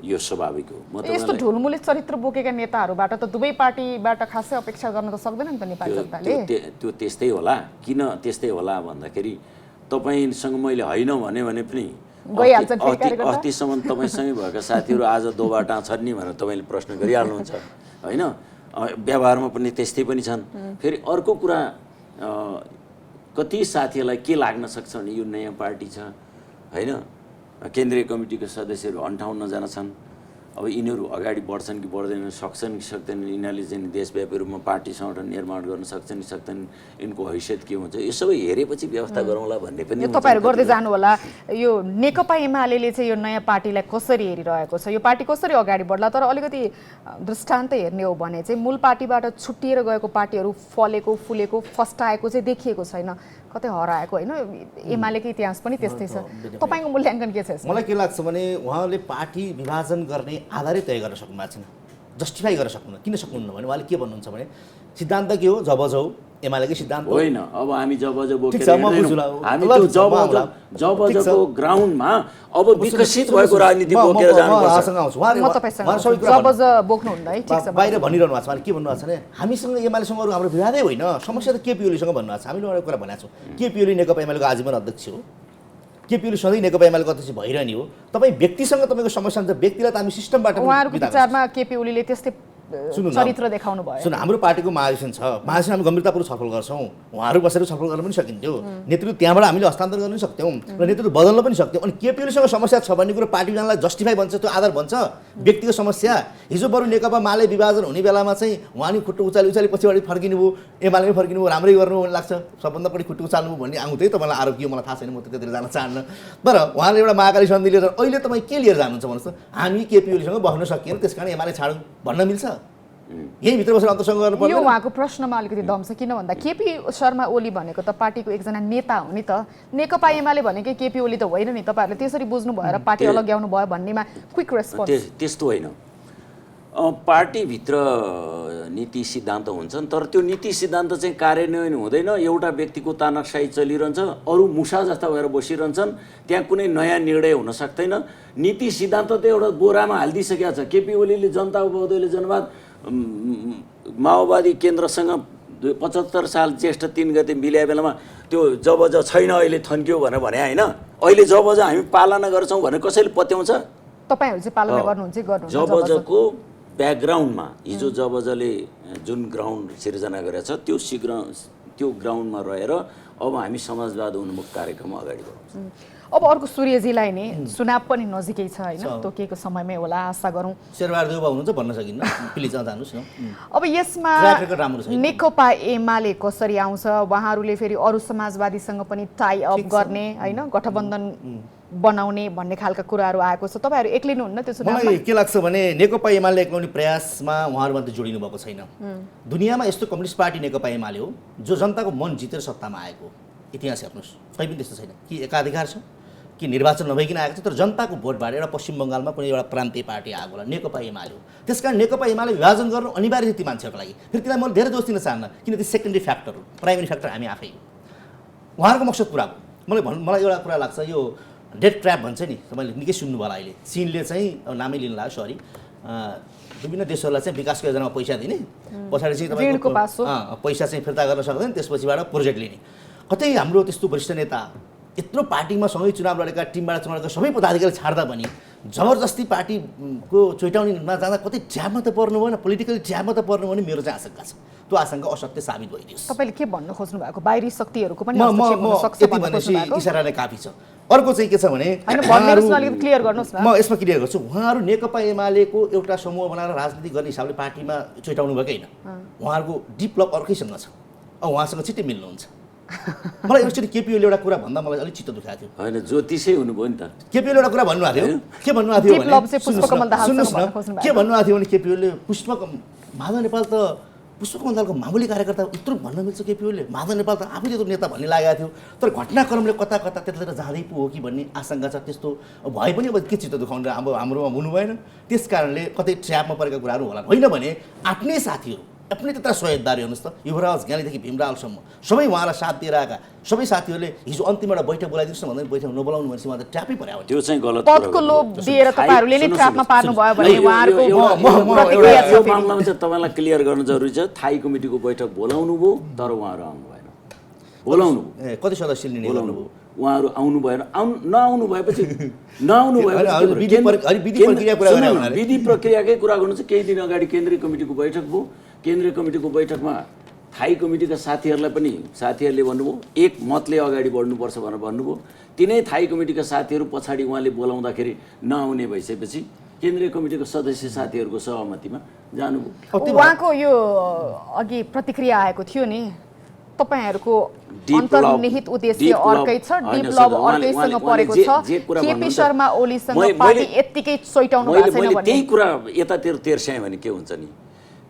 यो स्वाभाविक हो। यस्तो ढुलमुले चरित्र बोकेका नेताहरूबाट त दुवै पार्टीबाट खासै अपेक्षा गर्न त सक्दैन नि त नेपाली जनताले। त्यो त्यस्तै होला। किन त्यस्तै होला भन्दाखेरि तपाईँसँग मैले होइन भने पनि अस्तिसम्म तपाईँसँगै भएका साथीहरू आज दोबाटा छन् नि भनेर तपाईँले प्रश्न गरिहाल्नुहुन्छ होइन। व्यवहारमा पनि त्यस्तै पनि छन्। फेरि अर्को कुरा, कति साथीहरूलाई के लाग्न सक्छ भने यो नयाँ पार्टी छ होइन, केन्द्रीय कमिटीको सदस्यहरू 58 जना छन्। अब यिनीहरू अगाडि बढ्छन् कि बढ्दैनन्, सक्छन् कि सक्दैनन्, यिनीहरूले चाहिँ देशव्यापी रूपमा पार्टी सङ्गठन निर्माण गर्न सक्छन् कि सक्दैनन्, यिनको हैसियत के हुन्छ, यो सबै हेरेपछि व्यवस्था गरौँला भन्ने पनि तपाईँहरू गर्दै जानु होला। यो नेकपा एमाले चाहिँ यो नयाँ पार्टीलाई कसरी हेरिरहेको छ, यो पार्टी कसरी अगाडि बढ्ला? तर अलिकति दृष्टान्त हेर्ने हो भने चाहिँ मूल पार्टीबाट छुट्टिएर गएको पार्टीहरू फलेको फुलेको फस्टाएको चाहिँ देखिएको छैन, कतै हराएको होइन। एमालेको इतिहास पनि त्यस्तै छ। तपाईँको मूल्याङ्कन के छ? मलाई के लाग्छ भने उहाँले पार्टी विभाजन गर्ने आधारै तय गर्न सक्नु भएको छैन, जस्टिफाई गर्न सक्नुहुन्न। किन सक्नुहुन्न भने उहाँले के भन्नुहुन्छ भने सिद्धान्त के हो, जब जाऊ एमालेकै सिद्धान्त होइन। अब हामी जब जबको ग्राउन्डमा अब विकसित भएको राजनीति बोकेर जानुपर्छ। बाहिर भनिरहनु भएको छ, के भन्नु भएको छ भने हामीसँग एमालेसँग हाम्रो विवादै होइन, समस्या त केपी ओलीसँग भन्नु भएको छ। हामीले एउटा कुरा भनेको छौँ, केपी ओली नेकपा एमालेको आजीवन अध्यक्ष हो, केपी ओली सधैँ नेकपा एमालेको अध्यक्ष भइरहने हो। तपाईँ व्यक्तिसँग तपाईँको समस्या हुन्छ, व्यक्तिलाई त हामी सिस्टमबाट उहाँहरूको विचारमा केपी ओलीले त्यस्तै चरित्र देखाउनु भयो। सुन, हाम्रो पार्टीको महाधिवेशन छ, महाधिवेशन हामी गम्भीरतापूर्वक छलफल गर्छौँ, उहाँहरू बसेर छलफल गर्न पनि सकिन्थ्यो, नेतृत्व त्यहाँबाट हामीले हस्तान्तरण गर्न पनि सक्थ्यौँ र नेतृत्व बदल्न पनि सक्थ्यौँ। अनि केपी ओलीसँग समस्या छ भन्ने कुरो पार्टी विधानलाई जस्टिफाई बन्छ, त्यो आधार बन्छ। व्यक्तिगत समस्या हिजो बरु नेकपा माले विभाजन हुने बेलामा चाहिँ उहाँले खुट्टो उचाली पछिबाट फर्किनु भयो, एमालेमै फर्किनु भयो, राम्रै गर्नु भन्ने लाग्छ। सबभन्दा बढी खुट्टो उचाल्नु भन्ने आउँथ्यो, तपाईँलाई आरोप के मलाई थाहा छैन, म त त्यतिर जान चाहन्न। तर उहाँले एउटा महाकाली सन्धि लिएर अहिले तपाईँ के लिएर जानुहुन्छ भन्नुहोस् त? हामी केपी ओलीसँग बस्न सकिएन, त्यस कारण एमाले छाडौँ भन्न मिल्छ? यही भित्र बसेर अन्तरसँग गर्नु पर्छ। यो उहाँको प्रश्नमा अलिकति दम छ। किन भन्दा केपी शर्मा ओली भनेको त पार्टीको एकजना नेता हो नि त, नेकपा एमाले भनेकै केपी ओली त होइन नि। तपाईँहरूले त्यसरी बुझ्नु भएर पार्टी अलग्याउनु भयो भन्नेमा क्विक रेस्पोन्स? त्यस्तो होइन। पार्टीभित्र नीति सिद्धान्त हुन्छन्, तर त्यो नीति सिद्धान्त चाहिँ कार्यान्वयन हुँदैन। एउटा व्यक्तिको तानाकसाही चलिरहन्छ, अरू मुसा जस्ता भएर बसिरहन्छन्, त्यहाँ कुनै नयाँ निर्णय हुन सक्दैन। नीति सिद्धान्त त एउटा बोरामा हालिदिइसकेको छ। केपी ओलीले जनता बौद्धले जनवाद माओवादी केन्द्रसँग 75 साल ज्येष्ठ 3 गते मिल्या बेलामा त्यो जब छैन अहिले थन्क्यो भनेर भने होइन, अहिले जब हामी पालना गर्छौँ भने कसैले पत्याउँछ? तपाईहरु चाहिँ पालना गर्नुहुन्छ गर्नुहुन्छ जबजको ब्याकग्राउन्डमा हिजो जबजले जुन ग्राउन्ड सिर्जना गरेछ त्यो ग्राउन्डमा रहेर अब हामी समाजवाद उन्मुख कार्यक्रम अगाडि बढाउँछौँ। अब अर्को सूर्यजीलाई नि चुनाव पनि नजिकै छ हैन, तोकिएको समयमै होला आशा गरौँ। शेरबहादुर देउवा हुनुहुन्छ भन्न सकिन्न, प्लिज जानुस् न। अब यसमा ट्र्याक रेकर्ड राम्रो छैन। नेकपा एमाले कसरी आउँछ, उहाँहरूले फेरि अरू समाजवादीसँग पनि टाई अप गर्ने हैन, गठबन्धन बनाउने भन्ने खालका कुराहरू आएको छ। तपाईहरु एक्लिनुहुन्न त्यो चुनावमा? मलाई के लाग्छ भने नेकपा एमाले एकाउने प्रयासमा उहाँहरू मात्र जोडिनु भएको छैन। दुनियाँमा यस्तो कम्युनिस्ट पार्टी नेकपा एमाले हो जो जनताको मन जितेर सत्तामा आएको। इतिहास हेर्नुहोस्, कहीँ पनि त्यस्तो छैन कि एकाधिकार छ कि निर्वाचन नभइकन आएको छ, तर जनताको भोटबाट एउटा पश्चिम बङ्गालमा कुनै एउटा प्रान्तीय पार्टी आएको होला, नेकपा एमाले हो। त्यसकारण नेकपा एमाले विभाजन गर्नु अनिवार्य थियो ती मान्छेहरूको लागि। फेरि त्यसलाई मैले धेरै दोष दिन चाहन्न, किन ती सेकेन्डरी फ्याक्टर हो, प्राइमेरी फ्याक्टर हामी आफै हो। उहाँहरूको मकसद पुरा हो। मलाई एउटा कुरा लाग्छ, यो डेट ट्र्याप भन्छ नि, तपाईँले निकै सुन्नुभयो होला अहिले। चीनले चाहिँ अब नामै लिनु लाग्यो, सरी, विभिन्न देशहरूलाई चाहिँ विकासको योजनामा पैसा दिने, पछाडि चाहिँ तपाईँको पैसा चाहिँ फिर्ता गर्न सक्दैन, त्यसपछिबाट प्रोजेक्ट लिने। कतै हाम्रो त्यस्तो वरिष्ठ नेता यत्रो पार्टीमा सँगै चुनाव लडेका, टिमबाट चुनाव लडेका सबै पदाधिकारी छाड्दा पनि जबरजस्ती पार्टीको चोइटाउनीमा जाँदा कतै ट्र्यापमा त पर्नु भएन, पोलिटिकल ट्र्यापमा त पर्नु भने मेरो चाहिँ आशंका छ। त्यो आशंका असत्य साबित भइदियोस्। तपाईले के भन्न खोज्नु भएको? बाहिरी शक्तिहरूको पनि म हस्तक्षेप हुन सक्छ यति भन्ने भनेपछि खोज्नु भएको? इशारा नै काफी छ। अर्को चाहिँ के छ भने अलिकति क्लियर गर्नुहोस् न। म यसमा क्लियर गर्छु। उहाँहरू नेकपा एमालेको एउटा समूह बनाएर राजनीति गर्ने हिसाबले पार्टीमा चोइटाउनु भएको होइन। उहाँहरूको डिप लभ अर्कैसँग छ, अब उहाँसँग छिट्टै मिल्नुहुन्छ। मलाई एकचोटि केपीओले एउटा कुरा भन्दा मलाई अलिक चित्त दुखाएको थियो। होइन, ज्योतिषै हुनुभयो नि त। केपीओले एउटा कुरा भन्नुभएको थियो, के भन्नुभएको थियो भने सुन्नुहोस् न, के भन्नुभएको थियो भने केपीओले माधव नेपाल त पुष्पकमल दाहालको मामुली कार्यकर्ता यत्रो भन्न मिल्छ केपीओले, माधव नेपाल त आफै त्यत्रो नेता भन्ने लागेको थियो। तर घटनाक्रमले कता कता त्यतातिर जाँदै पो हो कि भन्ने आशंका छ। त्यस्तो भए पनि अब के चित्त दुखाउनु, अब हाम्रोमा हुनु भएन। त्यस कारणले कतै ट्र्यापमा परेका कुराहरू होला, होइन भने आफ्नै साथीहरू आफ्नै त्यत्रा सहयोगदारी हेर्नुहोस् त, युवराज ज्ञानीदेखि भीमरालसम्म सबै उहाँलाई साथ दिएर आएका सबै साथीहरूले हिजो अन्तिम एउटा बैठक बोलाइदिनुहोस् न भन्दै बैठक नबोलाउनु भनेपछि उहाँ त ट्र्यापै पर्यो। त्यो चाहिँ गलत पदको लोभ दिएर तपाईहरुले नै ट्र्यापमा पार्नु भयो भने उहाँहरुको प्रतिक्रिया छ। यो मामलामा चाहिँ तपाईलाई क्लियर गर्न जरुरी छ। थाई कमिटीको बैठक बोलाउनु भयो, तर उहाँहरु आउनु भएन। बोलाउनु कति सदस्यले निर्णय गर्नु भयो, उहाँहरु आउनु भएन। नआउनु भएपछि विधि प्रक्रियाकै कुरा गर्नु चाहिँ केही दिन अगाडि केन्द्रीय कमिटीको बैठक भयो। केन्द्रीय कमिटीको बैठकमा थाई कमिटीका साथीहरूलाई पनि साथीहरूले भन्नुभयो एक मतले अगाडि बढ्नुपर्छ भनेर भन्नुभयो। तिनै थाई कमिटीका साथीहरू पछाडि उहाँले बोलाउँदाखेरि नआउने भइसकेपछि केन्द्रीय कमिटीको सदस्य साथीहरूको सहमतिमा जानुभयो। उहाँको यो अघि प्रतिक्रिया आएको थियो नि, तपाईहरुको अन्तर्निहित उद्देश्य अर्कै छ, डिप लभ अर्कैसँग परेको छ। केपी शर्मा ओलीसँग पार्टी यत्तिकै चोइटाउनु भएको छैन भन्ने त्यही कुरा यतातिर तेर्स्याएँ भने के हुन्छ नि,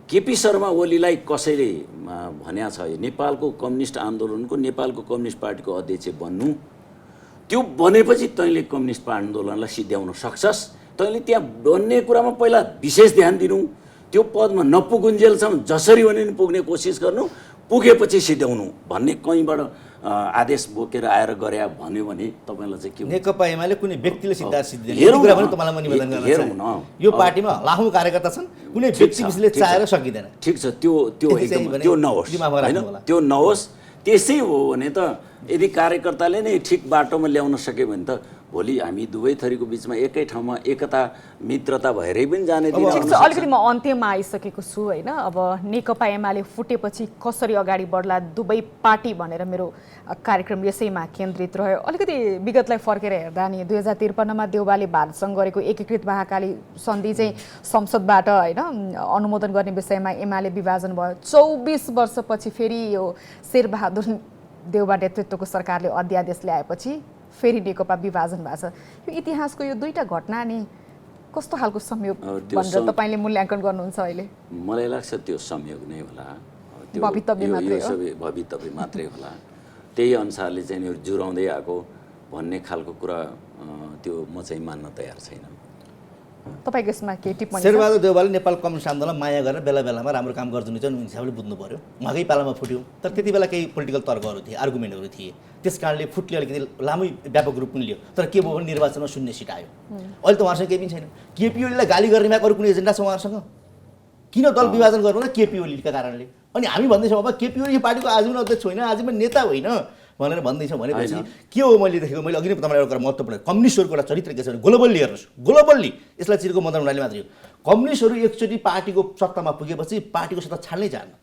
केपी शर्मा ओलीलाई कसैले भन्या छ नेपालको कम्युनिस्ट आन्दोलनको, नेपालको कम्युनिस्ट पार्टीको अध्यक्ष बन्नु, त्यो बनेपछि तैँले कम्युनिस्ट आन्दोलनलाई सिद्ध्याउन सक्छस्, तैँले त्यहाँ बन्ने कुरामा पहिला विशेष ध्यान दिनु, त्यो पदमा नपुगुन्जेलसम्म जसरी भने नि पुग्ने कोसिस गर्नु, पुगेपछि सिद्ध्याउनु भन्ने कहीँबाट आदेश बोकेर आएर गरे भन्यो भने तपाईँलाई चाहिँ के नेकपा एमाले कुनै व्यक्तिले सिद्धार्थ सिद्धिदैन कुरा पनि तपाईँलाई म निवेदन गर्न चाहन्छु। यो पार्टीमा लाखौँ कार्यकर्ता छन्, कुनै व्यक्तिले चाहेर सकिँदैन। ठिक छ, त्यो एकदम त्यो नहोस् हैन, त्यो नहोस्। त्यसै हो भने त यदि कार्यकर्ताले नै ठिक बाटोमा ल्याउन सक्यो भने त भोलि हामी दुवै थरीको बिचमा एकै ठाउँमा एकता मित्रता भएरै पनि जाने दिन आउन सक्छ। अलिकति म अन्त्यमा आइसकेको छु हैन। अब नेकपा एमाले फुटेपछि कसरी अगाडि बढ्ला दुवै पार्टी भनेर मेरो कार्यक्रम यसैमा केन्द्रित रह्यो। अलिकति विगतलाई फर्केर हेर्दा नि 2053मा देउबाले भारतसँग गरेको एकीकृत महाकाली सन्धि चाहिँ संसदबाट हैन अनुमोदन गर्ने विषयमा एमाले विभाजन भयो। 24 वर्षपछि फेरि यो शेरबहादुर देउबा नेतृत्वको सरकारले अध्यादेश ल्याएपछि फेरि नेकपा विभाजन भएको छ। यो इतिहासको यो दुईटा घटना नि कस्तो खालको संयोग भनेर तपाईले मूल्याङ्कन गर्नुहुन्छ अहिले? मलाई लाग्छ त्यो संयोग नै होला, त्यो भवितव्य मात्रै होला। त्यही अनुसारले चाहिँ जुराउँदै आएको भन्ने खालको कुरा त्यो म चाहिँ मान्न तयार छैन। तपाईको यसमा के टिप्पणी छ? शेरबहादुर देउवाले नेपाल कम्युनिस्ट आन्दोलनलाई माया गरेर बेला बेलामा राम्रो काम गर्दैन चाहिँ हिसाबले बुझ्नु पर्यो। उहाँकै पालामा फुट्यो, तर त्यति बेला केही पोलिटिकल तर्कहरू थिए, आर्गुमेन्टहरू थिए, त्यस कारणले फुटले अलिकति लामै व्यापक रूप पनि लियो। तर के भयो भने निर्वाचनमा शून्य सिट आयो। अहिले त उहाँसँग केही पनि छैन। केपी ओलीलाई गाली गर्ने बाहेक अरू कुनै एजेन्डा छ उहाँसँग? किन दल विभाजन गर्नु त केपी ओलीका कारणले? अनि हामी भन्दैछौँ अब केपी ओली यो पार्टीको आज पनि अध्यक्ष होइन, आज पनि नेता होइन, भनेर भन्दैछौँ भनेपछि के हो मैले देखेको मैले अघि नै तपाईँलाई एउटा कुरा महत्त्वपूर्ण कम्युनिस्टहरूको एउटा चरित्र के छ भने ग्लोबल्ली हेर्नुहोस् ग्लोबल्ली यसलाई चिरको मदन उडाले मात्रै हो कम्युनिस्टहरू एकचोटि पार्टीको सत्तामा पुगेपछि पार्टीको सत्ता छाड्नै चाहन्न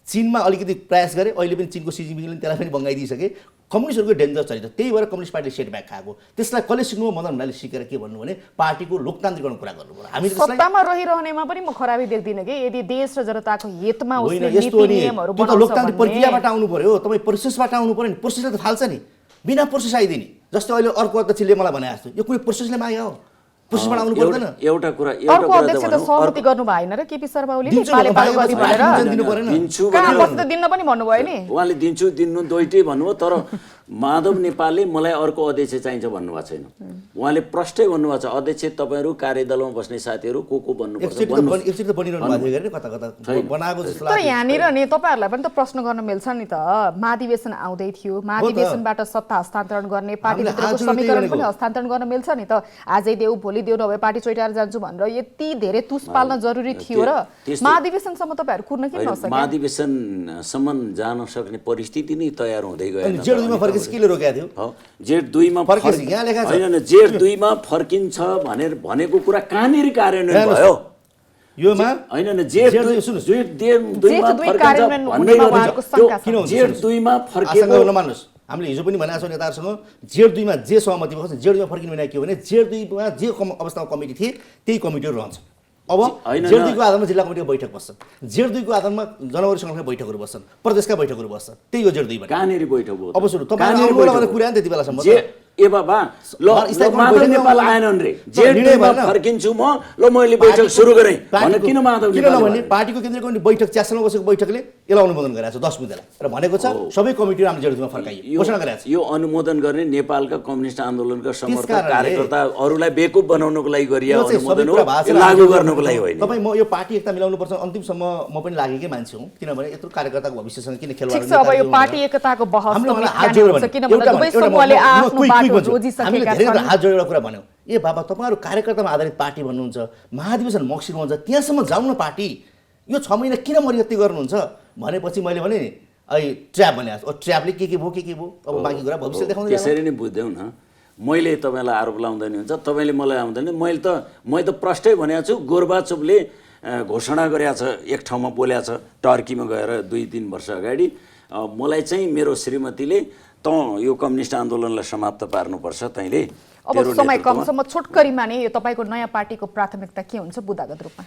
चीनमा अलिकति प्रयास गरे अहिले पनि चीनको सी जिनपिङले त्यसलाई पनि बङ्गाइदिइसके कम्युनिस्टहरूको डेन्जर चरित्र त्यही भएर कम्युनिस्ट पार्टीले सेटब्याक खाएको त्यसलाई कसले सिक्नु मदन भण्डारीले सिकेर के भन्नु भने पार्टीको लोकतान्त्रिकरण कुरा गर्नु पर्यो हामी सत्तामा रहिरहनेमा पनि म खराबी देख्दिनँ कि यदि देश र जनताको हितमा होइन उसले यस्तो नीति नि नियमहरू त्यो त बनाउँछ लोकतान्त्रिक भन्ने प्रक्रियाबाट आउनु पर्यो तपाईँ प्रोसेसबाट आउनु पर्यो नि प्रोसेसले त फाल्छ नि बिना प्रोसेस आइदिने जस्तो अहिले अर्को अध्यक्षले मलाई भने जस्तो यो कुनै प्रोसेसले माग्यो हो प्रोसेसबाट आउनु पर्दैन एउटा कुरा अर्को अध्यक्ष त सहमति गर्नु भएन र केपी शर्मा ओलीले पालेपालो गरी भनेर दिनु परेन दिन्छु कहाँ बस्दा दिन्न पनि भन्नुभयो नि उहाँले दिन्छु दिनु दुईटै भन्नुभयो तर माधव नेपालले मलाई अर्को अध्यक्ष चाहिन्छ भन्नुभएको छैन उहाँले प्रष्टै भन्नुभएको छ अध्यक्ष तपाईँहरू कार्यदलमा बस्ने साथीहरू को बन्नुपर्छ एकचोटि त बनिरहनु भएको थियो कता कता बनाएको जस्तो तर यहाँनिर नि तपाईँहरूलाई पनि त प्रश्न गर्न मिल्छ नि त महाधिवेशन आउँदै थियो महाधिवेशनबाट सत्ता हस्तान्तरण गर्ने पार्टीभित्रको समीकरण पनि हस्तान्तरण गर्न मिल्छ नि त आजै देऊ भोलि देऊ नभए पार्टी चोइटाएर जान्छु भनेर यति धेरै तुस पाल्न जरुरी थियो र महाधिवेशनसम्म तपाईँहरू कुर्न किन नसके महाधिवेशनसम्म जान सक्ने परिस्थिति नै तयार हुँदै गयो जेठ 2 मा फर्केपछि केले रोकेको थियो जेठ 2 मा फर्केपछि यहाँ लेखा छ हैन जेठ 2 मा फर्किन्छ भनेर भनेको कुरा कहाँनिर कार्यान्वयन भयो योमा हैन जेठ 2 मा फर्किन्छ जेठ 2 मा फर्केको नमान्नुस् हामीले हिजो पनि भनेको छौँ नेताहरूसँग जेठ 2 मा जे सहमति भएको छ जेठ 2 मा फर्किनु भने के हो भने जेठ 2 मा जे अवस्थामा कमिटी थिए त्यही कमिटीहरू रहन्छ अब जेठ 2 को आधारमा जिल्ला कमिटीको बैठक बस्छ जेठ 2 को आधारमा जनवरी सङ्घका बैठकहरू बस्छन् प्रदेशका बैठकहरू बस्छन् त्यही हो जेठ 2 मा कहाँनिर बैठक भयो अब सुरु तपाईले आउनु कुरा नि त्यति बेलासम्म ए बाबा ल माधव नेपाल आएनन् रे जेठ 2 मा फर्किन्छु म ल मैले बैठक सुरु गरे भने किन माधव नेपाल नभने पार्टीको केन्द्रीय कमिटी बैठक च्यासलमा बसेको बैठकले यसलाई अनुमोदन गरेको छ 10 बुँदेलाई र भनेको छ सबै कमिटीहरू हामीले जेठ 2 मा फर्काइयो घोषणा गरेको छ यो अनुमोदन गर्ने नेपालका कम्युनिस्ट आन्दोलनका समर्थक कार्यकर्ता अरूलाई बेकुब बनाउनको लागि गरिएको अनुमोदन हो लागू गर्नको लागि होइन तपाई म यो पार्टी एकता मिलाउनु पर्छ अन्तिमसम्म म पनि लागेकै मान्छे हुँ किनभने यत्रो कार्यकर्ताको भविष्यसँग किन खेलवाड गर्नु अब यो पार्टी एकताको बहस त किनभने दुवै समूहले आफ्नो बाटो रोजिसकेका छन् हात जोडेर कुरा भन्यो ए बाबा तपाईहरु कार्यकर्तामा आधारित पार्टी भन्नुहुन्छ महाधिवेशन मक्सिर हुन्छ त्यहाँसम्म जाउँ न पार्टी यो 6 महिना किन मर्यादा गर्नुहुन्छ भनेपछि मैले भने नि अहिले ट्र्याप भने ट्र्यापले के भयो अब बाँकी कुरा भविष्य देखाउँदै त्यसरी नै बुझ्दैउ न मैले तपाईलाई आरोप लाउँदैन हुन्छ तपाईले मलाई आउँदैन मैले त प्रष्टै भनेको छु गोर्बाचोभले घोषणा गरेको छ एक ठाउँमा बोलेको छ टर्कीमा गएर 2-3 वर्ष अगाडि मलाई चाहिँ मेरो श्रीमतीले त यो कम्युनिस्ट आन्दोलनलाई समाप्त पार्नुपर्छ तैँले अब समय कमसम्म छोटकरीमा नै यो तपाईको नयाँ पार्टीको प्राथमिकता के हुन्छ बुदागत रूपमा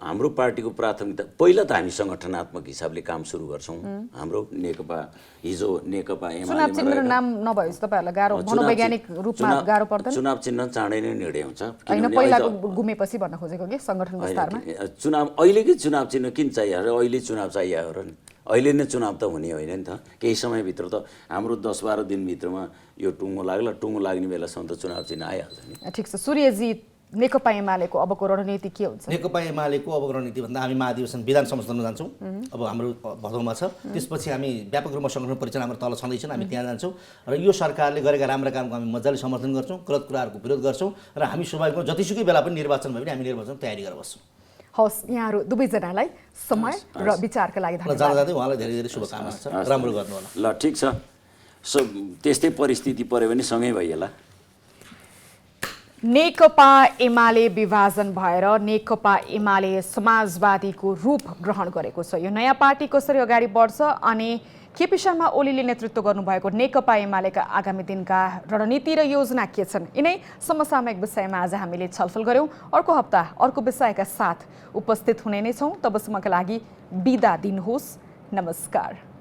हाम्रो पार्टीको प्राथमिकता पहिला त हामी संगठनात्मक हिसाबले काम सुरु गर्छौं हाम्रो नेकपा हिजो नेकपा एमाले चुनाव चिन्ह नाम नभएछ तपाईहरुलाई गाह्रो मनोवैज्ञानिक रूपमा गाह्रो पर्दैन चुनाव चिन्ह चाँडै नै निर्णय हुन्छ हैन पहिलाको गुमेपछि भन्न खोजेको के संगठन विस्तारमा चुनाव अहिलेकै चुनाव चिन्ह किन चाहियो अहिले चुनाव चाहियो र नि अहिले नै चुनाव त हुने होइन नि त केही समयभित्र त हाम्रो 10-12 दिनभित्रमा यो टुङ्गो लाग्ने बेलासम्म त चुनाव चिन्ह आइहाल्छ नि ठीक छ सूर्यजी नेकपा एमालेको अबको रणनीति के हुन्छ नेकपा एमालेको अबको रणनीति भन्दा हामी महाधिवेशन विधान संसदमा जान्छौँ अब हाम्रो भदौमा छ त्यसपछि हामी व्यापक रूपमा संगठन परिचालन हाम्रो तल छँदैछन् हामी त्यहाँ जान्छौँ र यो सरकारले गरेका राम्रा कामको हामी मजाले समर्थन गर्छौँ गलत कुराहरूको विरोध गर्छौँ र हामी स्वाभाविक जतिसुकै बेला पनि निर्वाचन भयो भने हामी निर्वाचन तयारी गरेर बस्छौँ हस् यहाँहरू दुवैजनालाई समय र विचारका लागि धन्यवाद जाँदै उहाँलाई धेरै धेरै शुभकामना छ राम्रो गर्नु होला ल ठीक छ त्यस्तै परिस्थिति पर्यो भने सँगै भइएला नेकपा एमाले विभाजन भएर नेकपा एमाले समाजवादीको रूप ग्रहण गरेको छ यो नयाँ पार्टी कसरी अगाडि बढ्छ अनि केपी शर्मा ओलीले नेतृत्व गर्नुभएको नेकपा एमालेका आगामी दिनका रणनीति र योजना के छन् यिनै समसामयिक विषयमा आज हामीले छलफल गर्यौं अर्को हप्ता अर्को विषयका साथ उपस्थित हुने नै छौं तबसम्मका लागि बिदा दिनुहोस् नमस्कार